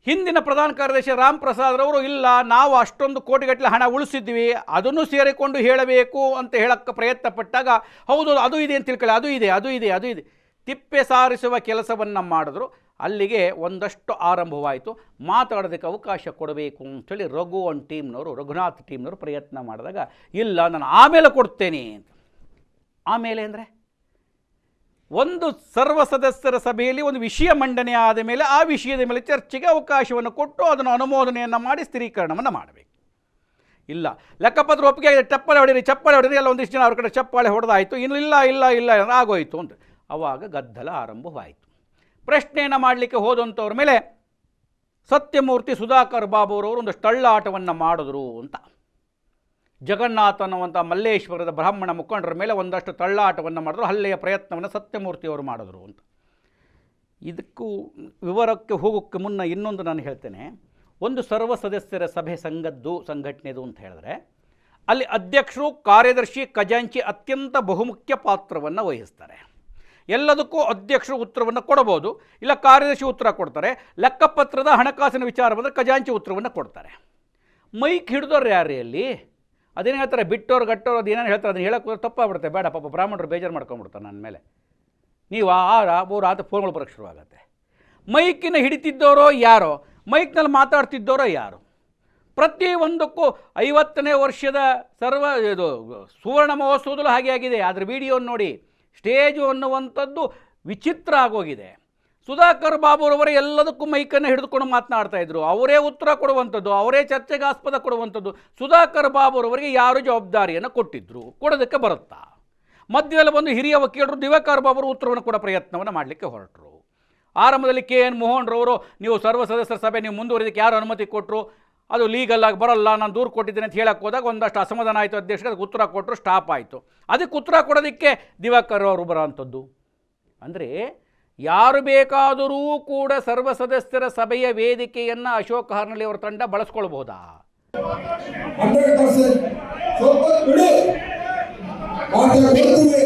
ಹಿಂದಿನ ಪ್ರಧಾನ ಕಾರ್ಯದರ್ಶಿ ರಾಮ್ ಪ್ರಸಾದ್ ರವರು ಇಲ್ಲ, ನಾವು ಅಷ್ಟೊಂದು ಕೋಟಿಗಟ್ಟಲೆ ಹಣ ಉಳಿಸಿದ್ವಿ, ಅದನ್ನು ಸೇರಿಕೊಂಡು ಹೇಳಬೇಕು ಅಂತ ಹೇಳಕ್ಕೆ ಪ್ರಯತ್ನ ಪಟ್ಟಾಗ ಹೌದು ಅದು ಇದೆ ಅಂತ ತಿಳ್ಕೊಳ್ಳಿ, ಅದು ಇದೆ ತಿಪ್ಪೆ ಸಾರಿಸುವ ಕೆಲಸವನ್ನು ಮಾಡಿದ್ರು. ಅಲ್ಲಿಗೆ ಒಂದಷ್ಟು ಆರಂಭವಾಯಿತು. ಮಾತಾಡೋದಕ್ಕೆ ಅವಕಾಶ ಕೊಡಬೇಕು ಅಂಥೇಳಿ ರಘುನಾಥ್ ಟೀಮ್ನವರು ಪ್ರಯತ್ನ ಮಾಡಿದಾಗ ಇಲ್ಲ ನಾನು ಆಮೇಲೆ ಕೊಡ್ತೇನೆ ಅಂತ. ಆಮೇಲೆ ಅಂದರೆ ಒಂದು ಸರ್ವ ಸದಸ್ಯರ ಸಭೆಯಲ್ಲಿ ಒಂದು ವಿಷಯ ಮಂಡನೆ ಆದ ಮೇಲೆ ಆ ವಿಷಯದ ಮೇಲೆ ಚರ್ಚೆಗೆ ಅವಕಾಶವನ್ನು ಕೊಟ್ಟು ಅದನ್ನು ಅನುಮೋದನೆಯನ್ನು ಮಾಡಿ ಸ್ಥಿರೀಕರಣವನ್ನು ಮಾಡಬೇಕು. ಇಲ್ಲ ಲೆಕ್ಕಪತ್ರ ಒಪ್ಪಿಗೆ ಆಗಿದೆ, ಚಪ್ಪಾಳೆ ಹೊಡಿರಿ ಎಲ್ಲ ಒಂದಿಷ್ಟು ಜನ ಅವ್ರ ಕಡೆ ಚಪ್ಪಾಳೆ ಹೊಡೆದಾಯಿತು, ಇನ್ನು ಇಲ್ಲ ಆಗೋಯಿತು ಅಂತ. ಆವಾಗ ಗದ್ದಲ ಆರಂಭವಾಯಿತು. ಪ್ರಶ್ನೆಯನ್ನು ಮಾಡಲಿಕ್ಕೆ ಹೋದಂಥವ್ರ ಮೇಲೆ ಸತ್ಯಮೂರ್ತಿ ಸುಧಾಕರ್ ಬಾಬುರವರು ಒಂದು ತಳ್ಳಾಟವನ್ನು ಮಾಡಿದ್ರು ಅಂತ. ಜಗನ್ನಾಥ ಅನ್ನುವಂಥ ಮಲ್ಲೇಶ್ವರದ ಬ್ರಾಹ್ಮಣ ಮುಖಂಡರ ಮೇಲೆ ಒಂದಷ್ಟು ತಳ್ಳಾಟವನ್ನು ಮಾಡಿದ್ರು, ಹಲ್ಲೆಯ ಪ್ರಯತ್ನವನ್ನು ಸತ್ಯಮೂರ್ತಿಯವರು ಮಾಡಿದ್ರು ಅಂತ. ಇದಕ್ಕೂ ವಿವರಕ್ಕೆ ಹೋಗೋಕ್ಕೆ ಮುನ್ನ ಇನ್ನೊಂದು ನಾನು ಹೇಳ್ತೇನೆ. ಒಂದು ಸರ್ವ ಸದಸ್ಯರ ಸಭೆ ಸಂಘಟನೆದು ಅಂತ ಹೇಳಿದ್ರೆ ಅಲ್ಲಿ ಅಧ್ಯಕ್ಷರು, ಕಾರ್ಯದರ್ಶಿ, ಖಜಾಂಚಿ ಅತ್ಯಂತ ಬಹುಮುಖ್ಯ ಪಾತ್ರವನ್ನು ವಹಿಸ್ತಾರೆ. ಎಲ್ಲದಕ್ಕೂ ಅಧ್ಯಕ್ಷರು ಉತ್ತರವನ್ನು ಕೊಡಬಹುದು, ಇಲ್ಲ ಕಾರ್ಯದರ್ಶಿ ಉತ್ತರ ಕೊಡ್ತಾರೆ. ಲೆಕ್ಕಪತ್ರದ ಹಣಕಾಸಿನ ವಿಚಾರ ಬಂದರೆ ಖಜಾಂಚಿ ಉತ್ತರವನ್ನು ಕೊಡ್ತಾರೆ. ಮೈಕ್ ಹಿಡಿದವ್ರು ಯಾರೇ ಅಲ್ಲಿ? ಅದೇನು ಹೇಳ್ತಾರೆ, ಬಿಟ್ಟೋರು ಗಟ್ಟೋರು ಅದು ಏನೇನು ಹೇಳ್ತಾರೆ ಅದನ್ನು ಹೇಳೋಕೆ ತಪ್ಪಾಗ್ಬಿಡುತ್ತೆ. ಬೇಡ ಪಾಪ ಬ್ರಾಹ್ಮಣರು ಬೇಜಾರು ಮಾಡ್ಕೊಂಬಿಡ್ತಾರೆ ನನ್ನ ಮೇಲೆ. ನೀವು ಮೂರು ಆತ ಫೋನ್ಗಳು ಬರೋಕ್ಕೆ ಶುರುವಾಗುತ್ತೆ. ಮೈಕಿನ ಹಿಡಿತಿದ್ದವರೋ ಯಾರೋ, ಮೈಕ್ನಲ್ಲಿ ಮಾತಾಡ್ತಿದ್ದವರೋ ಯಾರು? ಪ್ರತಿಯೊಂದಕ್ಕೂ 50ನೇ ವರ್ಷದ ಸುವರ್ಣ ಮಹೋತ್ಸವದಲ್ಲೂ ಹಾಗೆ ಆಗಿದೆ. ಅದರ ವಿಡಿಯೋ ನೋಡಿ, ಸ್ಟೇಜು ಅನ್ನುವಂಥದ್ದು ವಿಚಿತ್ರ ಆಗೋಗಿದೆ. ಸುಧಾಕರ್ ಬಾಬುರವರೇ ಎಲ್ಲದಕ್ಕೂ ಮೈಕನ್ನು ಹಿಡಿದುಕೊಂಡು ಮಾತನಾಡ್ತಾ ಇದ್ರು. ಅವರೇ ಉತ್ತರ ಕೊಡುವಂಥದ್ದು, ಅವರೇ ಚರ್ಚೆಗೆ ಆಸ್ಪದ ಕೊಡುವಂಥದ್ದು. ಸುಧಾಕರ್ ಬಾಬುರವರಿಗೆ ಯಾರು ಜವಾಬ್ದಾರಿಯನ್ನು ಕೊಟ್ಟಿದ್ರು? ಕೊಡೋದಕ್ಕೆ ಬರುತ್ತಾ? ಮಧ್ಯದಲ್ಲಿ ಬಂದು ಹಿರಿಯ ವಕೀಲರು ದಿವಾಕರ್ ಬಾಬುರು ಉತ್ತರವನ್ನು ಕೊಡೋ ಪ್ರಯತ್ನವನ್ನು ಮಾಡಲಿಕ್ಕೆ ಹೊರಟರು. ಆರಂಭದಲ್ಲಿ KN ಮೋಹನ್ ರವರು ನೀವು ಸರ್ವ ಸದಸ್ಯರ ಸಭೆ ನೀವು ಮುಂದುವರಿದಕ್ಕೆ ಯಾರು ಅನುಮತಿ ಕೊಟ್ಟರು, ಅದು ಲೀಗಲ್ ಆಗಿ ಬರಲ್ಲ, ನಾನು ದೂರು ಕೊಟ್ಟಿದ್ದೇನೆ ಅಂತ ಹೇಳಕ್ಕೆ ಹೋದಾಗ ಒಂದಷ್ಟು ಅಸಮಾಧಾನ ಆಯಿತು. ಅಧ್ಯಕ್ಷರಿಗೆ ಅದಕ್ಕೆ ಉತ್ತರ ಕೊಟ್ಟರು, ಸ್ಟಾಪ್ ಆಯಿತು. ಅದಕ್ಕೆ ಉತ್ತರ ಕೊಡೋದಕ್ಕೆ ದಿವಾಕರ್ ಅವರು ಬರೋವಂಥದ್ದು. ಅಂದರೆ ಯಾರು ಬೇಕಾದರೂ ಕೂಡ ಸರ್ವ ಸದಸ್ಯರ ಸಭೆಯ ವೇದಿಕೆಯನ್ನು ಅಶೋಕ್ ಹಾರ್ನಳ್ಳಿ ಅವರ ತಂಡ ಬಳಸ್ಕೊಳ್ಬಹುದಾ? 100% ಸ್ವಲ್ಪ ಬಿಡು ಮಾತಾಡ್ತೀವಿ.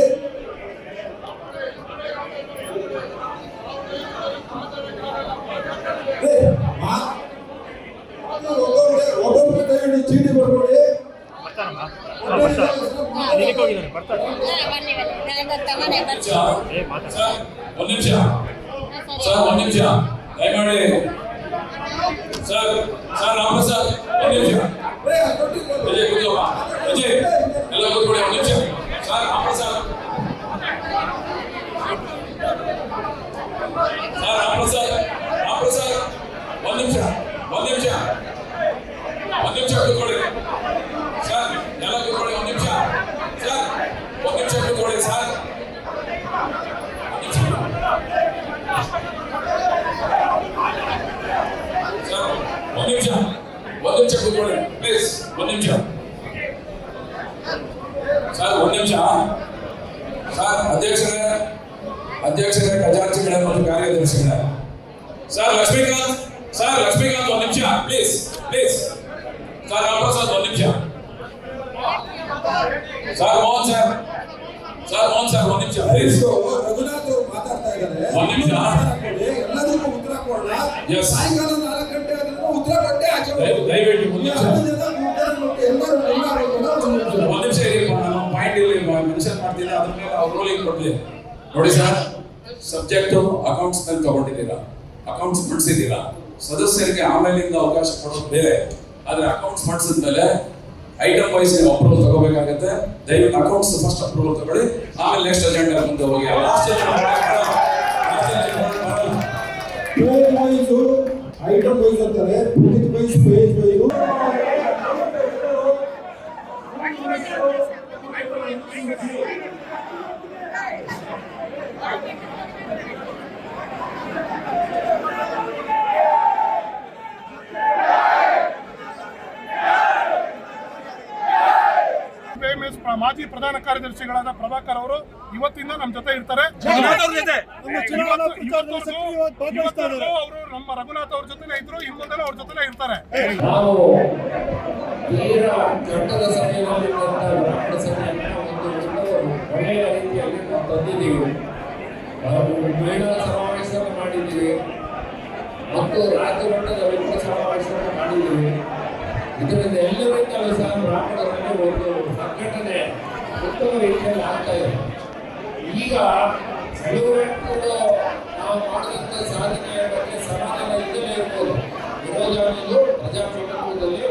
ಒಬ್ಬೊಬ್ಬರು ಚೀಟಿ ಬರ್ಕೊಡಿ. ಒಂದ್ ನಿಮಿಷ ದಯಮಾಡಿ ಸರ್ ರಾಮಪ್ರಸಾದ್ ಒಂದ್ ನಿಮಿಷ ಅಜಯ್ ಕೂತ್ಕೊಳ್ಳ. ಅಜಯ್ ಎಲ್ಲ ಕೂತ್ಕೊಳ್ಳಿ ಒಂದ್ ನಿಮಿಷ. ಸರ್ ರಾಮಪ್ರಸಾದ್ ಒಂದ್ ನಿಮಿಷ ಕೂತ್ಕೊಳ್ಳಿ. ಸರ್ ಎಲ್ಲ ಕೂತ್ಕೊಳ್ಳಿ ಒಂದ್ ನಿಮಿಷ. ಸರ್ ಒಂದ್ ನಿಮಿಷ ಕೂತ್ಕೊಳ್ಳಿ. ಸರ್ ಒಂದ್ ನಿಮಿಷ ಕೂತ್ಕೊಳ್ಳಿ ಪ್ಲೀಸ್. ಒಂದ್ ನಿಮಿಷ ಸರ್, ಒಂದ್ ನಿಮಿಷ ಸರ್. ಅಧ್ಯಕ್ಷರೇ ಖಜಾಂಚಿಗಳೇ ಮತ್ತು ಕಾರ್ಯದರ್ಶಿಗಳೇ, ಸರ್ ಲಕ್ಷ್ಮೀಕಾಂತ್ ಒಂದ್ ನಿಮಿಷ ಪ್ಲೀಸ್. ಸರ್ ರಾಮಪ್ರಸಾದ್ ಒಂದ್ ನಿಮಿಷ. ಸರ್ ಮೋಹನ್ ಸರ್ ಒಂದ್ ನಿಮಿಷ ಪ್ಲೀಸ್. ರಘುನಾಥ್ ಅವರು ಮಾತಾಡ್ತಾ ಇದ್ದಾರೆ. ಒಂದ್ ನಿಮಿಷ ಎಲ್ಲದಕ್ಕೂ ಉತ್ತರ ಕೊಡೋಣ. Yes. ಸಾಯಂಕಾಲ 4 ಗಂಟೆ ಆದ್ರೂ ಉತ್ತರ ಕೊಟ್ಟೆ ಆಚೆ ದಯವಿಟ್ಟು ಒಂದ್ ನಿಮಿಷ ಇರಿ. ನಾನು ಪಾಯಿಂಟ್ ಇಲ್ಲಿ ಮೆನ್ಷನ್ ಮಾಡ್ತೀನಿ, ಅದ್ರ ಮೇಲೆ ಅವ್ರು ರೋಲಿಂಗ್ ಕೊಡ್ಲಿ. ನೋಡಿ ಸರ್, ಸಬ್ಜೆಕ್ಟ್ ಅಕೌಂಟ್ಸ್ ನಲ್ಲಿ ತಗೊಂಡಿದ್ದೀರಾ, ಅಕೌಂಟ್ಸ್ ಮಾಡಿಸಿದ್ದೀರಾ. ಸದಸ್ಯರಿಗೆ ಆಮೇಲಿಂದ ಅವಕಾಶ ಕೊಡೋದು ಬೇರೆ, ಆದ್ರೆ ಅಕೌಂಟ್ಸ್ ಮಾಡಿಸಿದ್ಮೇಲೆ ಐಟಮ್ ವೈಸ್ ಅಪ್ರೂವಲ್ ತಗೋಬೇಕಾಗತ್ತೆ. ದಯವಿಟ್ಟು ಅಕೌಂಟ್ಸ್ ಫಸ್ಟ್ ಅಪ್ರೂವಲ್ ತಗೊಳ್ಳಿ, ಆಮೇಲೆ ನೆಕ್ಸ್ಟ್ ಅಜೆಂಡಾ ಮುಂದೆ ಹೋಗಿ. ಐಟಮ್ ವೈಸ್ ಅಂತಾರೆ, ಪೇಜ್ ವೈಸ್. ಮಾಜಿ ಪ್ರಧಾನ ಕಾರ್ಯದರ್ಶಿಗಳಾದ ಪ್ರಭಾಕರ್ ಅವರು ಇವತ್ತಿಂದ ನಮ್ಮ ಜೊತೆ ಇರ್ತಾರೆ. ಅವರು ನಮ್ಮ ರಘುನಾಥ್ ಅವ್ರ ಜೊತೆ ಇದ್ರು, ಇನ್ಮುಂದೆ ಅವ್ರ ಜೊತೆ ಇರ್ತಾರೆ. ನಾವು ತೀರಾ ಚಟ್ಟದ ಸಭೆಯಲ್ಲಿ ಬ್ರಾಹ್ಮಣ ಸಭೆಯನ್ನು ಒಂದು ಒಳ್ಳೆಯ ರೀತಿಯಲ್ಲಿ ನಾವು ತಂದಿದ್ದೀವಿ. ಮಹಿಳಾ ಸಮಾವೇಶವನ್ನು ಮಾಡಿದ್ದೀವಿ ಮತ್ತು ರಾಜ್ಯ ಮಟ್ಟದ ವಿಪ್ರ ಸಮಾವೇಶವನ್ನು ಮಾಡಿದ್ದೀವಿ. ಇದರಿಂದ ಎಲ್ಲರಿಂದಲೂ ಸಹ ಬ್ರಾಹ್ಮಣರಲ್ಲಿ ಒಂದು ಸಂಘಟನೆ ಉತ್ತಮ ರೀತಿಯಲ್ಲಿ ಆಗ್ತಾ ಇದೆ. ಈಗ ಕೆಲವರೆಂಟು ನಾವು ಮಾಡಿದಂಥ ಸಾಧನೆಯ ಬಗ್ಗೆ ಸಮಾಧಾನ ಇದ್ದಲೇ ಇರ್ಬೋದು, ವಿರೋಧ ಅನ್ನೋದು ಪ್ರಜಾಪ್ರಭುತ್ವದಲ್ಲಿ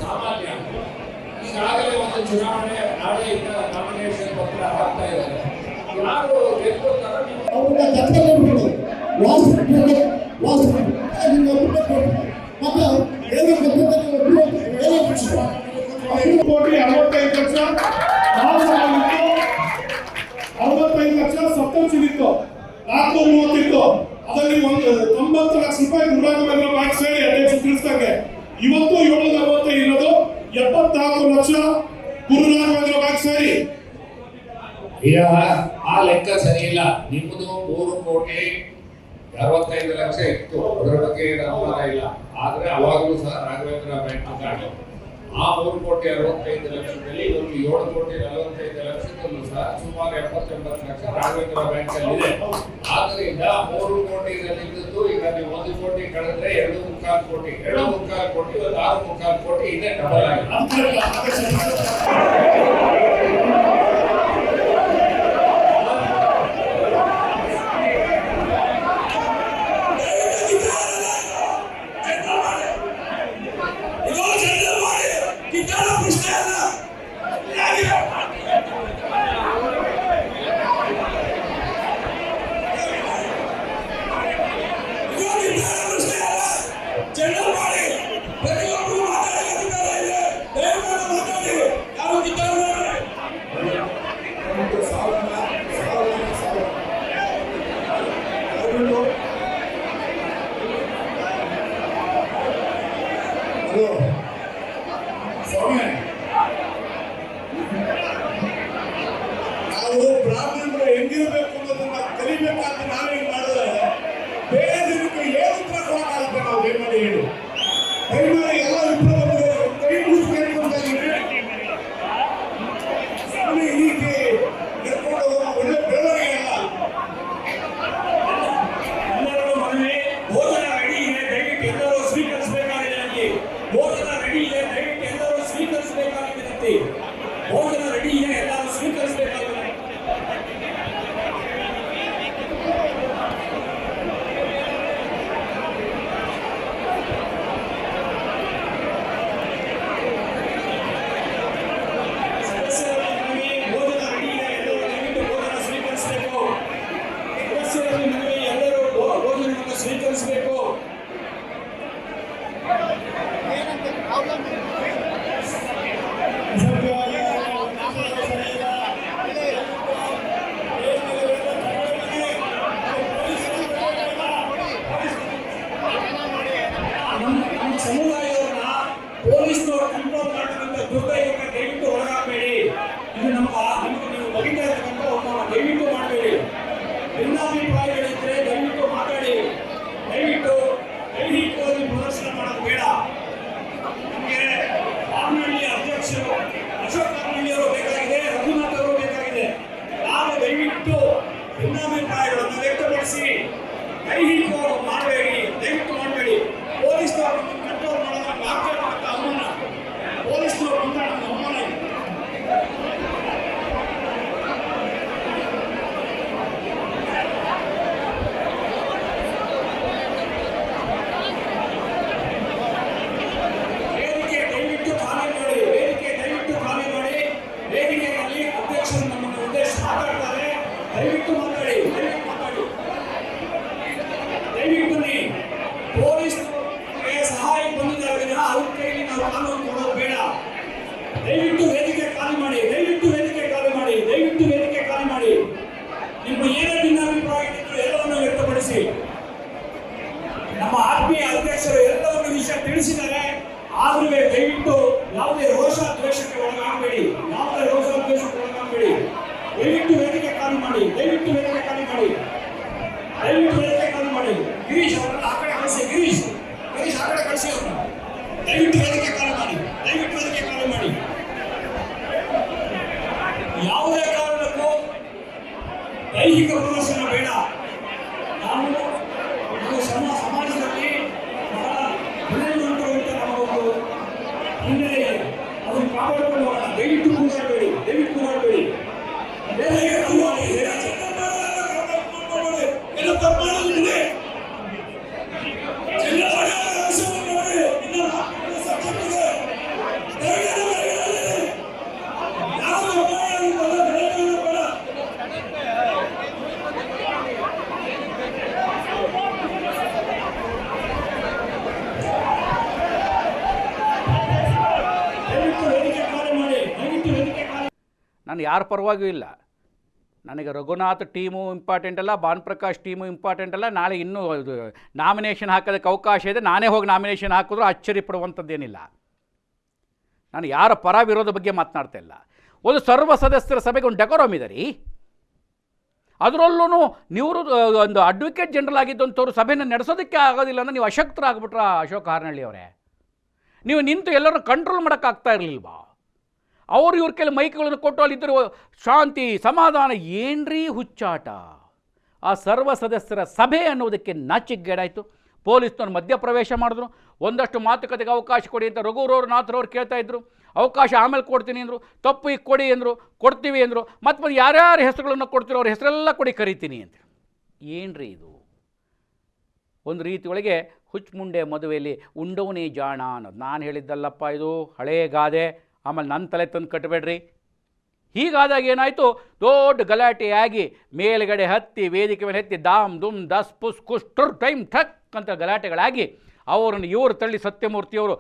ಸಾಮಾನ್ಯ. ಈಗಾಗಲೇ ಒಂದು ಚುನಾವಣೆ ನಾಳೆಯಿಂದ ನಾಮಿನೇಷನ್ ಪತ್ರ ಹಾಕ್ತಾ ಇದ್ದಾರೆ. ಯಾರು ಗೆಲ್ಲುತ್ತಾರೋ ಕೋಟಿ 65 ಲಕ್ಷ ಸಪ್ತಂಶಿತ್ತು, 430 ಇತ್ತು. ಅದರಲ್ಲಿ ಒಂದು 90 ಲಕ್ಷ ರೂಪಾಯಿ ಗುರುರಾಘವೇಂದ್ರ ಬ್ಯಾಂಕ್ ಸೇರಿ ಅಧ್ಯಕ್ಷರು ತಿಳಿಸ್ದಂಗೆ ಇವತ್ತು 740 ಇರೋದು 74 ಲಕ್ಷ ಗುರುರಾಘವೇಂದ್ರ ಬ್ಯಾಂಕ್ ಸೇರಿ. ಈಗ ಆ ಲೆಕ್ಕ ಸರಿ ಇಲ್ಲ. ನಿಮ್ಮದು 3,65,00,000 ಇತ್ತು, ಅದರ ಬಗ್ಗೆ ಅನುಮಾನ ಇಲ್ಲ. ಆದ್ರೆ ಅವಾಗಲೂ ಸಹ ರಾಘವೇಂದ್ರ ಬ್ಯಾಂಕ್ ಕಾರ್ಡ್ ಆ 3,65,00,000ದಲ್ಲಿ ಒಂದು 7,45,00,000 ಸಹ ಸುಮಾರು 70-80 ಲಕ್ಷ ರಾಘವೇಂದ್ರ ಬ್ಯಾಂಕ್ ಅಲ್ಲಿ ಇದೆ. ಆದ್ರಿಂದ 3 ಕೋಟಿಯಲ್ಲಿದ್ದು ಈಗ ನೀವು 1 ಕೋಟಿ ಕಳೆದ್ರೆ 2.25 ಕೋಟಿ, 2.25 ಕೋಟಿ, ಒಂದು 6.25 ಕೋಟಿ ಇದೆ, ಡಬಲ್ ಆಗಿದೆ. ಭಿನ್ನಾಭಿಪ್ರಾಯಗಳನ್ನು ವ್ಯಕ್ತಪಡಿಸಿ ದೈಹಿಕವಾಗಿ ಮಾಡಬೇಡಿ, ದಯವಿಟ್ಟು ಮಾಡಬೇಡಿ. ಪೊಲೀಸ್ನವರು ಕಂಟ್ರೋಲ್ ಮಾಡೋದಕ್ಕೆ ಆಗ್ತಿರ್ತಕ್ಕಂಥ ಅವಮಾನ, ಪೊಲೀಸ್ನವರು ಬಂದಾಗ ಅವಮಾನ ಇದೆ. ವೇದಿಕೆ ದಯವಿಟ್ಟು ಖಾಲಿ ಮಾಡಿ, ವೇದಿಕೆ ದಯವಿಟ್ಟು ಖಾಲಿ ಮಾಡಿ. ವೇದಿಕೆಯಲ್ಲಿ ಅಧ್ಯಕ್ಷರು ನಮ್ಮನ್ನು ಉದ್ದೇಶ ಮಾತಾಡ್ತಾರೆ. ದಯವಿಟ್ಟು ಮಾತಾಡಿ, ದಯವಿಟ್ಟು ಮಾತಾಡಿ, ದಯವಿಟ್ಟು ಬನ್ನಿ. ಪೊಲೀಸ್ಗೆ ಸಹಾಯ ಬಂದಿದ್ದಾರೆ, ಅವ್ರ ಕೈಲಿ ನಾವು ಕಾನೂನು ಕೊಡೋದು ಬೇಡ. ದಯವಿಟ್ಟು ವೇದಿಕೆ ಖಾಲಿ ಮಾಡಿ, ದಯವಿಟ್ಟು ವೇದಿಕೆ ಖಾಲಿ ಮಾಡಿ, ದಯವಿಟ್ಟು ವೇದಿಕೆ ಖಾಲಿ ಮಾಡಿ. ನಿಮ್ಮ ಏನೇ ಭಿನ್ನಾಭಿಪ್ರಾಯ ಇದ್ದರೂ ಎಲ್ಲವನ್ನು ವ್ಯಕ್ತಪಡಿಸಿ. ನಮ್ಮ ಆತ್ಮೀಯ ಅಧ್ಯಕ್ಷರು ಎಲ್ಲವನ್ನು ವಿಷಯ ತಿಳಿಸಿದ್ದಾರೆ. ಆದ್ರೂ ದಯವಿಟ್ಟು ಯಾವುದೇ ರೋಷ ದ್ವೇಷಕ್ಕೆ ಒಳಗಾಗಬೇಡಿ, ಯಾವುದೇ ರೋಷ ದ್ವೇಷಕ್ಕೆ ಒಳಗಾಗಬೇಡಿ. ದಯವಿಟ್ಟು ವೇದಿಕೆ ಖಾಲಿ ಮಾಡಿ, ದಯವಿಟ್ಟು ವೇದಿಕೆ ಖಾಲಿ ಮಾಡಿ, ದಯವಿಟ್ಟು ವೇದಿಕೆ ಖಾಲಿ ಮಾಡಿ. ಗಿರೀಶ್ ಅವರನ್ನು ಆ ಕಡೆ ಕಳಿಸಿ, ಗಿರೀಶ್ ಆ ಕಡೆ ಕಳಿಸಿ ಅವ್ರನ್ನ. ದಯವಿಟ್ಟು ವೇದಿಕೆ ಖಾಲಿ ಮಾಡಿ, ದಯವಿಟ್ಟು ವೇದಿಕೆ ಖಾಲಿ ಮಾಡಿ. ಯಾವುದೇ ಕಾರಣಕ್ಕೂ ದೈಹಿಕ ಪ್ರದರ್ಶನ ಬೇಡ. ನಾವು ಸಮಾಜದಲ್ಲಿ ಬಹಳ ಬೆಳೆಯುವಂತ ನಮಗೊಂದು ಹಿನ್ನೆಲೆ ಇದೆ. ಅದನ್ನು ಕಾಪಾಡಿಕೊಂಡು ಹೋಗೋಣ. ದಯವಿಟ್ಟು ಕೂಗಾಡಬೇಡಿ, ದಯವಿಟ್ಟು ಕೂಗಾಡಬೇಡಿ. ನಾನು ಯಾರ ಪರವಾಗಿಯೂ ಇಲ್ಲ. ನನಗೆ ರಘುನಾಥ್ ಟೀಮು ಇಂಪಾರ್ಟೆಂಟ್ ಅಲ್ಲ, ಭಾನುಪ್ರಕಾಶ್ ಟೀಮು ಇಂಪಾರ್ಟೆಂಟ್ ಅಲ್ಲ. ನಾಳೆ ಇನ್ನೂ ನಾಮಿನೇಷನ್ ಹಾಕೋದಕ್ಕೆ ಅವಕಾಶ ಇದೆ, ನಾನೇ ಹೋಗಿ ನಾಮಿನೇಷನ್ ಹಾಕಿದ್ರೂ ಅಚ್ಚರಿ ಪಡುವಂಥದ್ದೇನಿಲ್ಲ. ನಾನು ಯಾರ ಪರ ವಿರೋಧ ಬಗ್ಗೆ ಮಾತನಾಡ್ತಾ ಇಲ್ಲ. ಒಂದು ಸರ್ವ ಸದಸ್ಯರ ಸಭೆಗೆ ಒಂದು ಡೆಕೋರಮ್ ಇದೆ ರೀ. ಅದರಲ್ಲೂ ನೀವು ಒಂದು ಅಡ್ವೊಕೇಟ್ ಜನರಲ್ ಆಗಿದ್ದಂಥವ್ರು ಸಭೆಯನ್ನು ನಡೆಸೋದಕ್ಕೆ ಆಗೋದಿಲ್ಲ ಅಂದರೆ ನೀವು ಅಶಕ್ತರಾಗ್ಬಿಟ್ರ ಅಶೋಕ್ ಹಾರ್ನಳ್ಳಿ ಅವರೇ. ನೀವು ನಿಂತು ಎಲ್ಲರೂ ಕಂಟ್ರೋಲ್ ಮಾಡೋಕ್ಕಾಗ್ತಾ ಇರಲಿಲ್ವಾ? ಅವ್ರು ಇವ್ರ ಕೆಲ ಮೈಕ್ಗಳನ್ನು ಕೊಟ್ಟು ಅಲ್ಲಿದ್ದರು ಶಾಂತಿ ಸಮಾಧಾನ. ಏನ್ರೀ ಹುಚ್ಚಾಟ? ಆ ಸರ್ವ ಸದಸ್ಯರ ಸಭೆ ಅನ್ನೋದಕ್ಕೆ ನಾಚಿಕೆಗೇಡಾಯಿತು. ಪೊಲೀಸ್ನವ್ರು ಮಧ್ಯಪ್ರವೇಶ ಮಾಡಿದ್ರು. ಒಂದಷ್ಟು ಮಾತುಕತೆಗೆ ಅವಕಾಶ ಕೊಡಿ ಅಂತ ರಘುನಾಥ್ರವ್ರು ಕೇಳ್ತಾಯಿದ್ರು. ಅವಕಾಶ ಆಮೇಲೆ ಕೊಡ್ತೀನಿ ಅಂದರು. ತಪ್ಪು ಈಗ ಕೊಡಿ ಅಂದರು, ಕೊಡ್ತೀವಿ ಅಂದರು. ಮತ್ತು ಯಾರ್ಯಾರ ಹೆಸರುಗಳನ್ನು ಕೊಡ್ತೀರೋ ಅವ್ರ ಹೆಸರೆಲ್ಲ ಕೊಡಿ ಕರಿತೀನಿ ಅಂತ. ಏನ್ರಿ ಇದು? ಒಂದು ರೀತಿ ಒಳಗೆ ಹುಚ್ಚುಮುಂಡೆ ಮದುವೆಯಲ್ಲಿ ಉಂಡವನೇ ಜಾಣ ಅನ್ನೋದು ನಾನು ಹೇಳಿದ್ದಲ್ಲಪ್ಪ, ಇದು ಹಳೇ ಗಾದೆ. ಆಮೇಲೆ ನನ್ನ ತಲೆ ತಂದು ಕಟ್ಟಬೇಡ್ರಿ. ಹೀಗಾದಾಗ ಏನಾಯಿತು, ದೊಡ್ಡ ಗಲಾಟೆಯಾಗಿ ಮೇಲುಗಡೆ ಹತ್ತಿ ವೇದಿಕೆ ಮೇಲೆ ಹತ್ತಿ ದಾಮ್ ದುಮ್ ದಸ್ ಪುಸ್ ಕುಸ್ ಟುರ್ ಟೈಮ್ ಠಕ್ ಅಂತ ಗಲಾಟೆಗಳಾಗಿ ಅವರನ್ನು ಇವರು ತಳ್ಳಿ ಸತ್ಯಮೂರ್ತಿಯವರು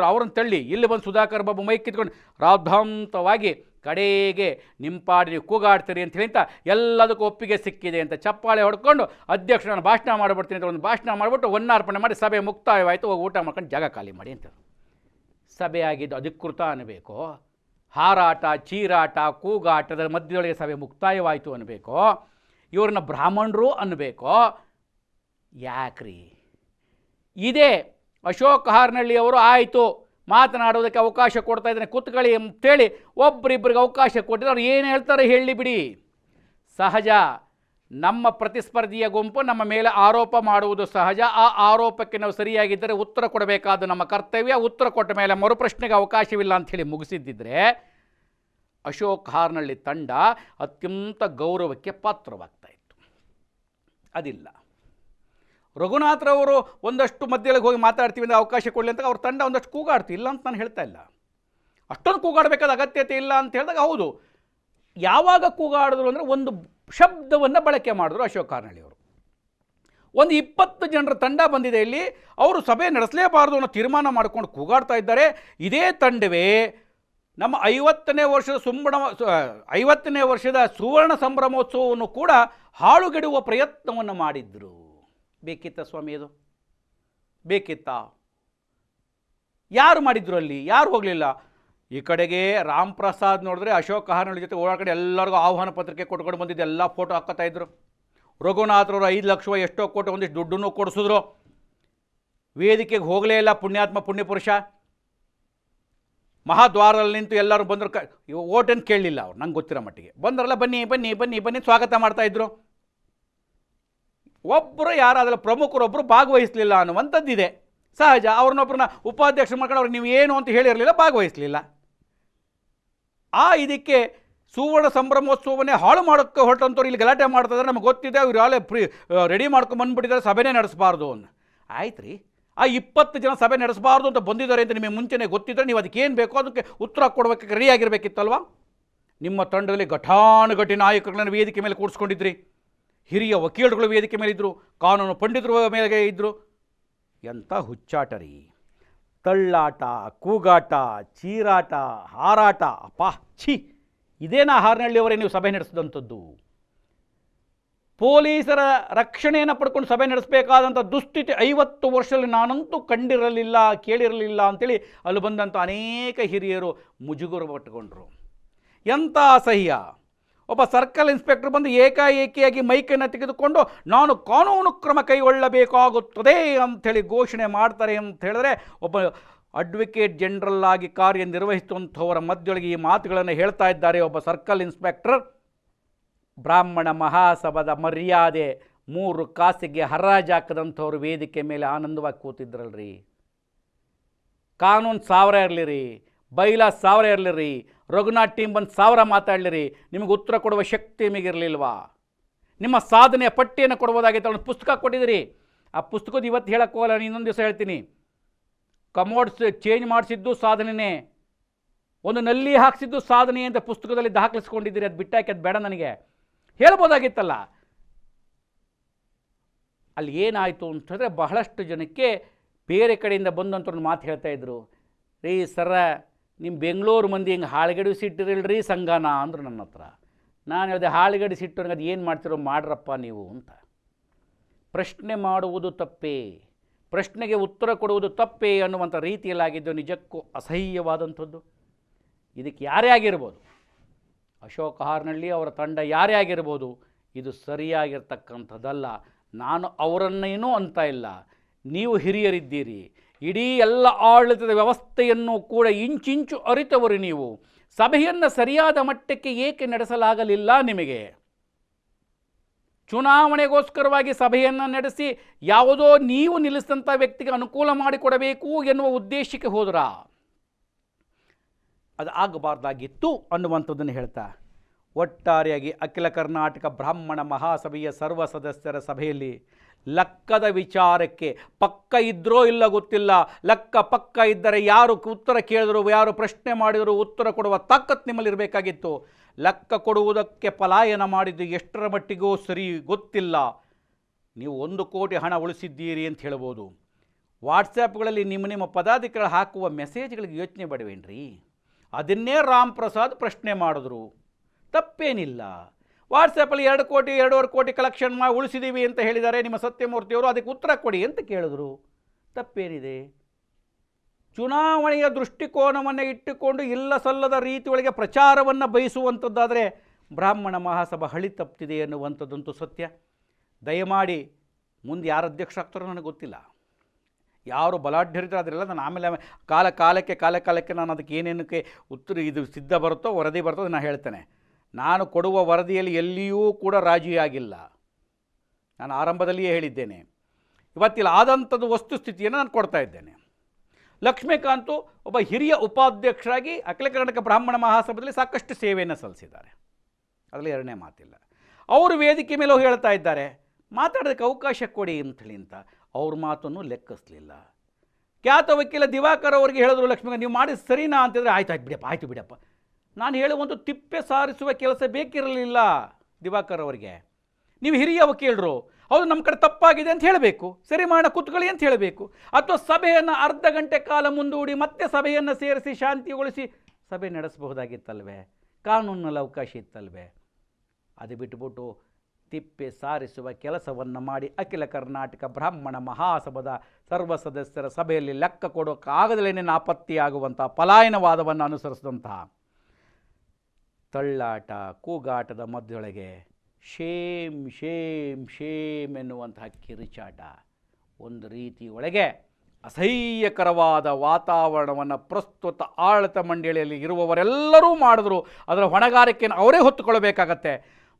ಅವರನ್ನು ತಳ್ಳಿ ಇಲ್ಲಿ ಬಂದು ಸುಧಾಕರ್ ಬಾಬು ಮೈಕ್ ಕಿತ್ಕೊಂಡು ರಾಧಾಂತವಾಗಿ ಕಡೆಗೆ ನಿಂಪಾಡಿ ನೀವು ಕೂಗಾಡ್ತೀರಿ ಅಂತ ಹೇಳಿ ಎಲ್ಲದಕ್ಕೂ ಒಪ್ಪಿಗೆ ಸಿಕ್ಕಿದೆ ಅಂತ ಚಪ್ಪಾಳೆ ಹೊಡ್ಕೊಂಡು ಅಧ್ಯಕ್ಷರನ್ನು ಭಾಷಣ ಮಾಡಿಬಿಡ್ತೀನಿ ಅಂತ ಒಂದು ಭಾಷಣ ಮಾಡಿಬಿಟ್ಟು ಹೊನ್ನಾರ್ಪಣೆ ಮಾಡಿ ಸಭೆ ಮುಕ್ತಾಯವಾಯಿತು. ಹೋಗಿ ಊಟ ಮಾಡ್ಕೊಂಡು ಜಾಗ ಖಾಲಿ ಮಾಡಿ ಅಂತ. ಸಭೆ ಆಗಿದ್ದು ಅಧಿಕೃತ ಅನ್ನಬೇಕು, ಹಾರಾಟ ಚೀರಾಟ ಕೂಗಾಟದ ಮಧ್ಯದೊಳಗೆ ಸಭೆ ಮುಕ್ತಾಯವಾಯಿತು ಅನ್ನಬೇಕು, ಇವ್ರನ್ನ ಬ್ರಾಹ್ಮಣರು ಅನ್ನಬೇಕು. ಯಾಕ್ರಿ? ಇದೇ ಅಶೋಕ್ ಹಾರ್ನಳ್ಳಿಯವರು ಆಯಿತು ಮಾತನಾಡೋದಕ್ಕೆ ಅವಕಾಶ ಕೊಡ್ತಾ ಇದ್ದಾನೆ ಕೂತ್ಕೊಳ್ಳಿ ಅಂತೇಳಿ ಒಬ್ಬರಿಬ್ಬರಿಗೆ ಅವಕಾಶ ಕೊಟ್ಟಿದ್ರೆ ಅವ್ರು ಏನು ಹೇಳ್ತಾರೆ ಹೇಳಿ ಬಿಡಿ. ಸಹಜ, ನಮ್ಮ ಪ್ರತಿಸ್ಪರ್ಧಿಯ ಗುಂಪು ನಮ್ಮ ಮೇಲೆ ಆರೋಪ ಮಾಡುವುದು ಸಹಜ. ಆ ಆರೋಪಕ್ಕೆ ನಾವು ಸರಿಯಾಗಿದ್ದರೆ ಉತ್ತರ ಕೊಡಬೇಕಾದ ನಮ್ಮ ಕರ್ತವ್ಯ. ಉತ್ತರ ಕೊಟ್ಟ ಮೇಲೆ ಮರುಪ್ರಶ್ನೆಗೆ ಅವಕಾಶವಿಲ್ಲ ಅಂಥೇಳಿ ಮುಗಿಸಿದ್ದಿದ್ರೆ ಅಶೋಕ್ ಹಾರ್ನಳ್ಳಿ ತಂಡ ಅತ್ಯಂತ ಗೌರವಕ್ಕೆ ಪಾತ್ರವಾಗ್ತಾ ಇತ್ತು. ಅದಿಲ್ಲ. ರಘುನಾಥ್ರವರು ಒಂದಷ್ಟು ಮಧ್ಯದಲ್ಲಿ ಹೋಗಿ ಮಾತಾಡ್ತೀವಿ ಅಂದರೆ ಅವಕಾಶ ಕೊಡಲಿ ಅಂತ ಅವ್ರ ತಂಡ ಒಂದಷ್ಟು ಕೂಗಾಡ್ತೀವಿ, ಇಲ್ಲ ಅಂತ ನಾನು ಹೇಳ್ತಾ ಇಲ್ಲ. ಅಷ್ಟೊಂದು ಕೂಗಾಡಬೇಕಾದ ಅಗತ್ಯತೆ ಇಲ್ಲ ಅಂತ ಹೇಳಿದಾಗ ಹೌದು. ಯಾವಾಗ ಕೂಗಾಡಿದ್ರು ಅಂದರೆ ಒಂದು ಶಬ್ದವನ್ನು ಬಳಕೆ ಮಾಡಿದ್ರು ಅಶೋಕ್ ಹಾರ್ನಳ್ಳಿಯವರು. ಒಂದು 20 ಜನರ ತಂಡ ಬಂದಿದೆ ಇಲ್ಲಿ, ಅವರು ಸಭೆ ನಡೆಸಲೇಬಾರ್ದು ಅನ್ನೋ ತೀರ್ಮಾನ ಮಾಡಿಕೊಂಡು ಕೂಗಾಡ್ತಾ ಇದ್ದಾರೆ. ಇದೇ ತಂಡವೇ ನಮ್ಮ 50ನೇ ವರ್ಷದ ಸುವರ್ಣ ಸಂಭ್ರಮೋತ್ಸವವನ್ನು ಕೂಡ ಹಾಳುಗೆಡುವ ಪ್ರಯತ್ನವನ್ನು ಮಾಡಿದ್ರು. ಬೇಕಿತ್ತ ಸ್ವಾಮಿ? ಅದು ಬೇಕಿತ್ತಾ? ಯಾರು ಮಾಡಿದ್ರು ಅಲ್ಲಿ? ಯಾರು ಹೋಗಲಿಲ್ಲ. ಈ ಕಡೆಗೆ ರಾಮ್ ಪ್ರಸಾದ್ ನೋಡಿದ್ರೆ ಅಶೋಕ್ ಹಾರ್ನಳ್ಳಿ ಜೊತೆ ಓಡಾಡಿ ಎಲ್ಲರಿಗೂ ಆಹ್ವಾನ ಪತ್ರಿಕೆ ಕೊಟ್ಕೊಂಡು ಬಂದಿದ್ದು ಎಲ್ಲ ಫೋಟೋ ಹಾಕ್ತಾ ಇದ್ರು. ರಘುನಾಥ್ರವರು 5 ಲಕ್ಷ ಎಷ್ಟೋ ಕೊಟ್ಟು ಒಂದಿಷ್ಟು ದುಡ್ಡನ್ನು ಕೊಡಿಸಿದ್ರು. ವೇದಿಕೆಗೆ ಹೋಗಲೇ ಇಲ್ಲ ಪುಣ್ಯಾತ್ಮ ಪುಣ್ಯಪುರುಷ. ಮಹಾದ್ವಾರದಲ್ಲಿ ನಿಂತು ಎಲ್ಲರೂ ಬಂದರು. ಓಟನ್ನು ಕೇಳಲಿಲ್ಲ ಅವ್ರು, ನಂಗೆ ಗೊತ್ತಿರೋ ಮಟ್ಟಿಗೆ ಬಂದರಲ್ಲ ಬನ್ನಿ ಬನ್ನಿ ಬನ್ನಿ ಬನ್ನಿ ಸ್ವಾಗತ ಮಾಡ್ತಾಯಿದ್ರು. ಒಬ್ಬರು ಯಾರಾದರೂ ಪ್ರಮುಖರೊಬ್ಬರು ಭಾಗವಹಿಸಲಿಲ್ಲ ಅನ್ನುವಂಥದ್ದಿದೆ. ಸಹಜ. ಅವ್ರನ್ನೊಬ್ಬರನ್ನ ಉಪಾಧ್ಯಕ್ಷ ಮಾಡ್ಕೊಂಡು ಅವ್ರಿಗೆ ನೀವು ಏನು ಅಂತ ಹೇಳಿರಲಿಲ್ಲ, ಭಾಗವಹಿಸಲಿಲ್ಲ. ಇದಕ್ಕೆ ಸುವರ್ಣ ಸಂಭ್ರಮೋತ್ಸವವನ್ನೇ ಹಾಳು ಮಾಡೋಕ್ಕೆ ಹೊರಟಂಥವ್ರು ಇಲ್ಲಿ ಗಲಾಟೆ ಮಾಡ್ತಿದ್ದಾರೆ. ನಮಗೆ ಗೊತ್ತಿದೆ, ಅವ್ರು ಯಾರೇ ರೆಡಿ ಮಾಡ್ಕೊಂಡು ಬಂದುಬಿಟ್ಟಿದ್ದಾರೆ, ಸಭೆನೇ ನಡೆಸಬಾರ್ದು ಅಂತ. ಆಯ್ತು ರೀ, ಆ 20 ಜನ ಸಭೆ ನಡೆಸಬಾರ್ದು ಅಂತ ಬಂದಿದ್ದಾರೆ ಅಂತ ನಿಮಗೆ ಮುಂಚೆನೇ ಗೊತ್ತಿದ್ದರೆ ನೀವು ಅದಕ್ಕೇನು ಬೇಕೋ ಅದಕ್ಕೆ ಉತ್ತರ ಕೊಡೋಕ್ಕೆ ರೆಡಿಯಾಗಿರಬೇಕಿತ್ತಲ್ವ. ನಿಮ್ಮ ತಂಡದಲ್ಲಿ ಘಟಾನುಘಟಿ ನಾಯಕರುಗಳನ್ನು ವೇದಿಕೆ ಮೇಲೆ ಕೂಡಿಸ್ಕೊಂಡಿದ್ರಿ, ಹಿರಿಯ ವಕೀಲರುಗಳು ವೇದಿಕೆ ಮೇಲೆ ಇದ್ದರು, ಕಾನೂನು ಪಂಡಿತರು ಮೇಲೆ ಇದ್ದರು. ಎಂಥ ಹುಚ್ಚಾಟ ರೀ! ತಳ್ಳಾಟ, ಕೂಗಾಟ, ಚೀರಾಟ, ಹಾರಾಟ. ಅಪ್ಪ ಛೀ! ಇದೇನಾ ಹಾರನಹಳ್ಳಿಯವರೇ ನೀವು ಸಭೆ ನಡೆಸಿದಂಥದ್ದು? ಪೊಲೀಸರ ರಕ್ಷಣೆಯನ್ನು ಪಡ್ಕೊಂಡು ಸಭೆ ನಡೆಸಬೇಕಾದಂಥ ದುಸ್ಥಿತಿ 50 ವರ್ಷದಲ್ಲಿ ನಾನಂತೂ ಕಂಡಿರಲಿಲ್ಲ, ಕೇಳಿರಲಿಲ್ಲ ಅಂಥೇಳಿ ಅಲ್ಲಿ ಬಂದಂಥ ಅನೇಕ ಹಿರಿಯರು ಮುಜುಗರ ಪಟ್ಟುಕೊಂಡ್ರು. ಎಂಥ ಅಸಹ್ಯ! ಒಬ್ಬ ಸರ್ಕಲ್ ಇನ್ಸ್ಪೆಕ್ಟರ್ ಬಂದು ಏಕಾಏಕಿಯಾಗಿ ಮೈಕನ್ನು ತೆಗೆದುಕೊಂಡು ನಾನು ಕಾನೂನು ಕ್ರಮ ಕೈಗೊಳ್ಳಬೇಕಾಗುತ್ತದೆ ಅಂಥೇಳಿ ಘೋಷಣೆ ಮಾಡ್ತಾರೆ ಅಂತ ಹೇಳಿದ್ರೆ, ಒಬ್ಬ ಅಡ್ವೊಕೇಟ್ ಜನರಲ್ ಆಗಿ ಕಾರ್ಯನಿರ್ವಹಿಸುವಂಥವರ ಮಧ್ಯೊಳಗೆ ಈ ಮಾತುಗಳನ್ನು ಹೇಳ್ತಾ ಇದ್ದಾರೆ ಒಬ್ಬ ಸರ್ಕಲ್ ಇನ್ಸ್ಪೆಕ್ಟರ್. ಬ್ರಾಹ್ಮಣ ಮಹಾಸಭಾದ ಮರ್ಯಾದೆ 3 ಕಾಸಿಗೆ ಹರಾಜಾಕದಂಥವ್ರು ವೇದಿಕೆ ಮೇಲೆ ಆನಂದವಾಗಿ ಕೂತಿದ್ರಲ್ರಿ. ಕಾನೂನು 1000 ಇರಲಿರಿ, ಬೈಲಾ 1000 ಇರಲಿರಿ, ರಘುನಾಥ್ ಟೀಮ್ ಬಂದು 1000 ಮಾತಾಡಲಿರಿ, ನಿಮಗೆ ಉತ್ತರ ಕೊಡುವ ಶಕ್ತಿ ನಿಮಗಿರಲಿಲ್ವಾ? ನಿಮ್ಮ ಸಾಧನೆಯ ಪಟ್ಟಿಯನ್ನು ಕೊಡ್ಬೋದಾಗಿತ್ತು. ಒಂದು ಪುಸ್ತಕ ಕೊಟ್ಟಿದ್ದೀರಿ, ಆ ಪುಸ್ತಕದ ಇವತ್ತು ಹೇಳಕ್ಕೆ ಹೋಗಲ್ಲ, ನಾನು ಇನ್ನೊಂದು ದಿವಸ ಹೇಳ್ತೀನಿ. ಕಮೋಡ್ಸ್ ಚೇಂಜ್ ಮಾಡಿಸಿದ್ದು ಸಾಧನೆಯೇ, ಒಂದು ನಲ್ಲಿ ಹಾಕ್ಸಿದ್ದು ಸಾಧನೆ ಅಂತ ಪುಸ್ತಕದಲ್ಲಿ ದಾಖಲಿಸ್ಕೊಂಡಿದ್ದೀರಿ. ಅದು ಬಿಟ್ಟಾಕಿ ಅದು ಬೇಡ, ನನಗೆ ಹೇಳ್ಬೋದಾಗಿತ್ತಲ್ಲ. ಅಲ್ಲಿ ಏನಾಯಿತು ಅಂತ ಹೇಳಿದ್ರೆ, ಬಹಳಷ್ಟು ಜನಕ್ಕೆ ಬೇರೆ ಕಡೆಯಿಂದ ಬಂದಂಥವ್ರನ್ನ ಮಾತು ಹೇಳ್ತಾಯಿದ್ರು. ರೀ ಸರ, ನಿಮ್ಮ ಬೆಂಗಳೂರು ಮಂದಿ ಹಿಂಗೆ ಹಾಳುಗಡಿಸಿಟ್ಟಿರಲ್ರಿ ಸಂಘನ ಅಂದರು ನನ್ನ ಹತ್ರ. ನಾನು ಹೇಳಿದೆ, ಹಾಳುಗಡಿಸಿಟ್ಟು ಅದು ಏನು ಮಾಡ್ತಿರೋ ಮಾಡ್ರಪ್ಪ ನೀವು ಅಂತ. ಪ್ರಶ್ನೆ ಮಾಡುವುದು ತಪ್ಪೇ, ಪ್ರಶ್ನೆಗೆ ಉತ್ತರ ಕೊಡುವುದು ತಪ್ಪೇ ಅನ್ನುವಂಥ ರೀತಿಯಲ್ಲಾಗಿದ್ದು ನಿಜಕ್ಕೂ ಅಸಹ್ಯವಾದಂಥದ್ದು. ಇದಕ್ಕೆ ಯಾರೇ ಆಗಿರ್ಬೋದು, ಅಶೋಕ್ ಹಾರ್ನಹಳ್ಳಿ ಅವರ ತಂಡ ಯಾರೇ ಆಗಿರ್ಬೋದು, ಇದು ಸರಿಯಾಗಿರ್ತಕ್ಕಂಥದ್ದಲ್ಲ. ನಾನು ಅವರನ್ನೇನೂ ಅಂತ ಇಲ್ಲ, ನೀವು ಹಿರಿಯರಿದ್ದೀರಿ, ಇಡೀ ಎಲ್ಲ ಆಡಳಿತದ ವ್ಯವಸ್ಥೆಯನ್ನು ಕೂಡ ಇಂಚಿಂಚು ಅರಿತವರು ನೀವು. ಸಭೆಯನ್ನು ಸರಿಯಾದ ಮಟ್ಟಕ್ಕೆ ಏಕೆ ನಡೆಸಲಾಗಲಿಲ್ಲ ನಿಮಗೆ? ಚುನಾವಣೆಗೋಸ್ಕರವಾಗಿ ಸಭೆಯನ್ನು ನಡೆಸಿ ಯಾವುದೋ ನೀವು ನಿಲ್ಲಿಸಿದಂಥ ವ್ಯಕ್ತಿಗೆ ಅನುಕೂಲ ಮಾಡಿಕೊಡಬೇಕು ಎನ್ನುವ ಉದ್ದೇಶಕ್ಕೆ ಹೋದ್ರಾ? ಅದು ಆಗಬಾರ್ದಾಗಿತ್ತು ಅನ್ನುವಂಥದ್ದನ್ನು ಹೇಳ್ತಾ, ಒಟ್ಟಾರೆಯಾಗಿ ಅಖಿಲ ಕರ್ನಾಟಕ ಬ್ರಾಹ್ಮಣ ಮಹಾಸಭೆಯ ಸರ್ವ ಸದಸ್ಯರ ಸಭೆಯಲ್ಲಿ ಲೆಕ್ಕದ ವಿಚಾರಕ್ಕೆ ಪಕ್ಕ ಇದ್ರೋ ಇಲ್ಲ ಗೊತ್ತಿಲ್ಲ, ಲೆಕ್ಕ ಪಕ್ಕ ಇದ್ದರೆ ಯಾರು ಉತ್ತರ ಕೇಳಿದ್ರು, ಯಾರು ಪ್ರಶ್ನೆ ಮಾಡಿದರೂ ಉತ್ತರ ಕೊಡುವ ತಾಕತ್ತು ನಿಮ್ಮಲ್ಲಿರಬೇಕಾಗಿತ್ತು. ಲೆಕ್ಕ ಕೊಡುವುದಕ್ಕೆ ಪಲಾಯನ ಮಾಡಿದ್ದು ಎಷ್ಟರ ಮಟ್ಟಿಗೂ ಸರಿ ಗೊತ್ತಿಲ್ಲ. ನೀವು 1 ಕೋಟಿ ಹಣ ಉಳಿಸಿದ್ದೀರಿ ಅಂತ ಹೇಳ್ಬೋದು. ವಾಟ್ಸಪ್ಗಳಲ್ಲಿ ನಿಮ್ಮ ಪದಾಧಿಕಾರಿಗಳು ಹಾಕುವ ಮೆಸೇಜ್ಗಳಿಗೆ ಯೋಚನೆ ಬೇಡವೇನ್ರಿ? ಅದನ್ನೇ ರಾಮ್ ಪ್ರಸಾದ್ ಪ್ರಶ್ನೆ ಮಾಡಿದ್ರು, ತಪ್ಪೇನಿಲ್ಲ. ವಾಟ್ಸಪ್ಪಲ್ಲಿ 2 ಕೋಟಿ 2.5 ಕೋಟಿ ಕಲೆಕ್ಷನ್ ಮಾಡಿ ಉಳಿಸಿದ್ದೀವಿ ಅಂತ ಹೇಳಿದ್ದಾರೆ ನಿಮ್ಮ ಸತ್ಯಮೂರ್ತಿಯವರು, ಅದಕ್ಕೆ ಉತ್ತರ ಕೊಡಿ ಅಂತ ಕೇಳಿದ್ರು, ತಪ್ಪೇನಿದೆ? ಚುನಾವಣೆಯ ದೃಷ್ಟಿಕೋನವನ್ನು ಇಟ್ಟುಕೊಂಡು ಇಲ್ಲ ಸಲ್ಲದ ರೀತಿಯೊಳಗೆ ಪ್ರಚಾರವನ್ನು ಬಯಸುವಂಥದ್ದಾದರೆ ಬ್ರಾಹ್ಮಣ ಮಹಾಸಭಾ ಹಳಿ ತಪ್ಪಿದೆ ಎನ್ನುವಂಥದ್ದಂತೂ ಸತ್ಯ. ದಯಮಾಡಿ ಮುಂದೆ ಯಾರು ಅಧ್ಯಕ್ಷರಾಗ್ತಾರೋ ನನಗೆ ಗೊತ್ತಿಲ್ಲ, ಯಾರು ಬಲಾಢ್ಯರಿದ್ದಾರೆ ಅದರೆಲ್ಲ ನಾನು ಆಮೇಲೆ ಕಾಲಕ್ಕೆ ನಾನು ಅದಕ್ಕೆ ಏನೇನಕ್ಕೆ ಉತ್ತರ ಇದು ಸಿದ್ಧ ಬರುತ್ತೋ ವರದಿ ಬರುತ್ತೋ ನಾನು ಹೇಳ್ತೇನೆ. ನಾನು ಕೊಡುವ ವರದಿಯಲ್ಲಿ ಎಲ್ಲಿಯೂ ಕೂಡ ರಾಜಿಯಾಗಿಲ್ಲ. ನಾನು ಆರಂಭದಲ್ಲಿಯೇ ಹೇಳಿದ್ದೇನೆ, ಇವತ್ತಿಲ್ಲ ಆದಂಥದ್ದು ವಸ್ತುಸ್ಥಿತಿಯನ್ನು ನಾನು ಕೊಡ್ತಾ ಇದ್ದೇನೆ. ಲಕ್ಷ್ಮೀಕಾಂತು ಒಬ್ಬ ಹಿರಿಯ ಉಪಾಧ್ಯಕ್ಷರಾಗಿ ಅಖಿಲ ಕರ್ನಾಟಕ ಬ್ರಾಹ್ಮಣ ಮಹಾಸಭೆಯಲ್ಲಿ ಸಾಕಷ್ಟು ಸೇವೆಯನ್ನು ಸಲ್ಲಿಸಿದ್ದಾರೆ, ಅದರಲ್ಲಿ 2ನೇ ಮಾತಿಲ್ಲ. ಅವರು ವೇದಿಕೆ ಮೇಲೆ ಹೋಗಿ ಹೇಳ್ತಾ ಇದ್ದಾರೆ, ಮಾತಾಡೋದಕ್ಕೆ ಅವಕಾಶ ಕೊಡಿ ಅಂಥೇಳಿ ಅಂತ. ಅವ್ರ ಮಾತನ್ನು ಲೆಕ್ಕಿಸಲಿಲ್ಲ. ಖ್ಯಾತ ವಕೀಲ ದಿವಾಕರ್ ಅವರಿಗೆ ಹೇಳಿದ್ರು, ಲಕ್ಷ್ಮೀಕಾಂತ್ ನೀವು ಮಾಡಿದ ಸರಿನಾ ಅಂತಿದ್ರೆ, ಆಯ್ತು ಬಿಡಪ್ಪ. ನಾನು ಹೇಳುವಂಥ ತಿಪ್ಪೆ ಸಾರಿಸುವ ಕೆಲಸ ಬೇಕಿರಲಿಲ್ಲ ದಿವಾಕರ್ ಅವರಿಗೆ. ನೀವು ಹಿರಿಯ ವಕೀಲರು, ಹೌದು ನಮ್ಮ ಕಡೆ ತಪ್ಪಾಗಿದೆ ಅಂತ ಹೇಳಬೇಕು, ಸರಿ ಮಾಡೋಣ ಕೂತ್ಕೊಳ್ಳಿ ಅಂತ ಹೇಳಬೇಕು. ಅಥವಾ ಸಭೆಯನ್ನು ಅರ್ಧ ಗಂಟೆ ಕಾಲ ಮುಂದೂಡಿ ಮತ್ತೆ ಸಭೆಯನ್ನು ಸೇರಿಸಿ ಶಾಂತಿಗೊಳಿಸಿ ಸಭೆ ನಡೆಸಬಹುದಾಗಿತ್ತಲ್ವೇ? ಕಾನೂನಲ್ಲಿ ಅವಕಾಶ ಇತ್ತಲ್ವೇ? ಅದು ಬಿಟ್ಟುಬಿಟ್ಟು ತಿಪ್ಪೆ ಸಾರಿಸುವ ಕೆಲಸವನ್ನು ಮಾಡಿ ಅಖಿಲ ಕರ್ನಾಟಕ ಬ್ರಾಹ್ಮಣ ಮಹಾಸಭಾದ ಸರ್ವ ಸದಸ್ಯರ ಸಭೆಯಲ್ಲಿ ಲೆಕ್ಕ ಕೊಡೋಕ್ಕಾಗದಲೇ ನಾಪತ್ತೆಯಾಗುವಂಥ ಪಲಾಯನವಾದವನ್ನು ಅನುಸರಿಸಿದಂತಹ ತಳ್ಳಾಟ ಕೂಗಾಟದ ಮಧ್ಯೊಳಗೆ ಶೇಮ್ ಶೇಮ್ ಶೇಮ್ ಎನ್ನುವಂತಹ ಕಿರುಚಾಟ ಒಂದು ರೀತಿ ಒಳಗೆ ಅಸಹ್ಯಕರವಾದ ವಾತಾವರಣವನ್ನು ಪ್ರಸ್ತುತ ಆಡಳಿತ ಮಂಡಳಿಯಲ್ಲಿ ಇರುವವರೆಲ್ಲರೂ ಮಾಡಿದ್ರು. ಅದರ ಹೊಣೆಗಾರಿಕೆಯನ್ನು ಅವರೇ ಹೊತ್ತುಕೊಳ್ಬೇಕಾಗತ್ತೆ.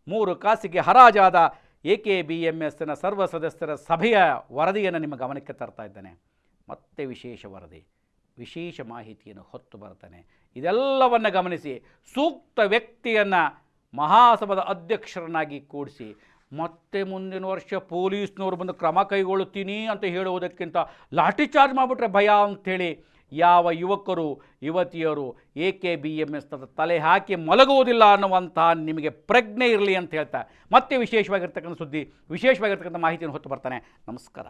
3 ಕಾಸಿಗೆ ಹರಾಜಾದ AKBMSನ ಸರ್ವ ಸದಸ್ಯರ ಸಭೆಯ ವರದಿಯನ್ನು ನಿಮ್ಮ ಗಮನಕ್ಕೆ ತರ್ತಾ ಇದ್ದೇನೆ. ಮತ್ತೆ ವಿಶೇಷ ವರದಿ, ವಿಶೇಷ ಮಾಹಿತಿಯನ್ನು ಹೊತ್ತು ಬರ್ತಾನೆ. ಇದೆಲ್ಲವನ್ನು ಗಮನಿಸಿ ಸೂಕ್ತ ವ್ಯಕ್ತಿಯನ್ನು ಮಹಾಸಭಾದ ಅಧ್ಯಕ್ಷರನ್ನಾಗಿ ಕೂಡಿಸಿ ಮತ್ತೆ ಮುಂದಿನ ವರ್ಷ ಪೊಲೀಸ್ನವರು ಬಂದು ಕ್ರಮ ಕೈಗೊಳ್ಳುತ್ತೀನಿ ಅಂತ ಹೇಳುವುದಕ್ಕಿಂತ ಲಾಠಿ ಚಾರ್ಜ್ ಮಾಡಿಬಿಟ್ರೆ ಭಯ ಅಂಥೇಳಿ ಯಾವ ಯುವಕರು ಯುವತಿಯರು AKBMSನ ತಲೆ ಹಾಕಿ ಮಲಗುವುದಿಲ್ಲ ಅನ್ನುವಂಥ ನಿಮಗೆ ಪ್ರಜ್ಞೆ ಇರಲಿ ಅಂತ ಹೇಳ್ತಾ ಮತ್ತೆ ವಿಶೇಷವಾಗಿರ್ತಕ್ಕಂಥ ಸುದ್ದಿ, ವಿಶೇಷವಾಗಿರ್ತಕ್ಕಂಥ ಮಾಹಿತಿಯನ್ನು ಹೊತ್ತು ಬರ್ತಾನೆ. ನಮಸ್ಕಾರ.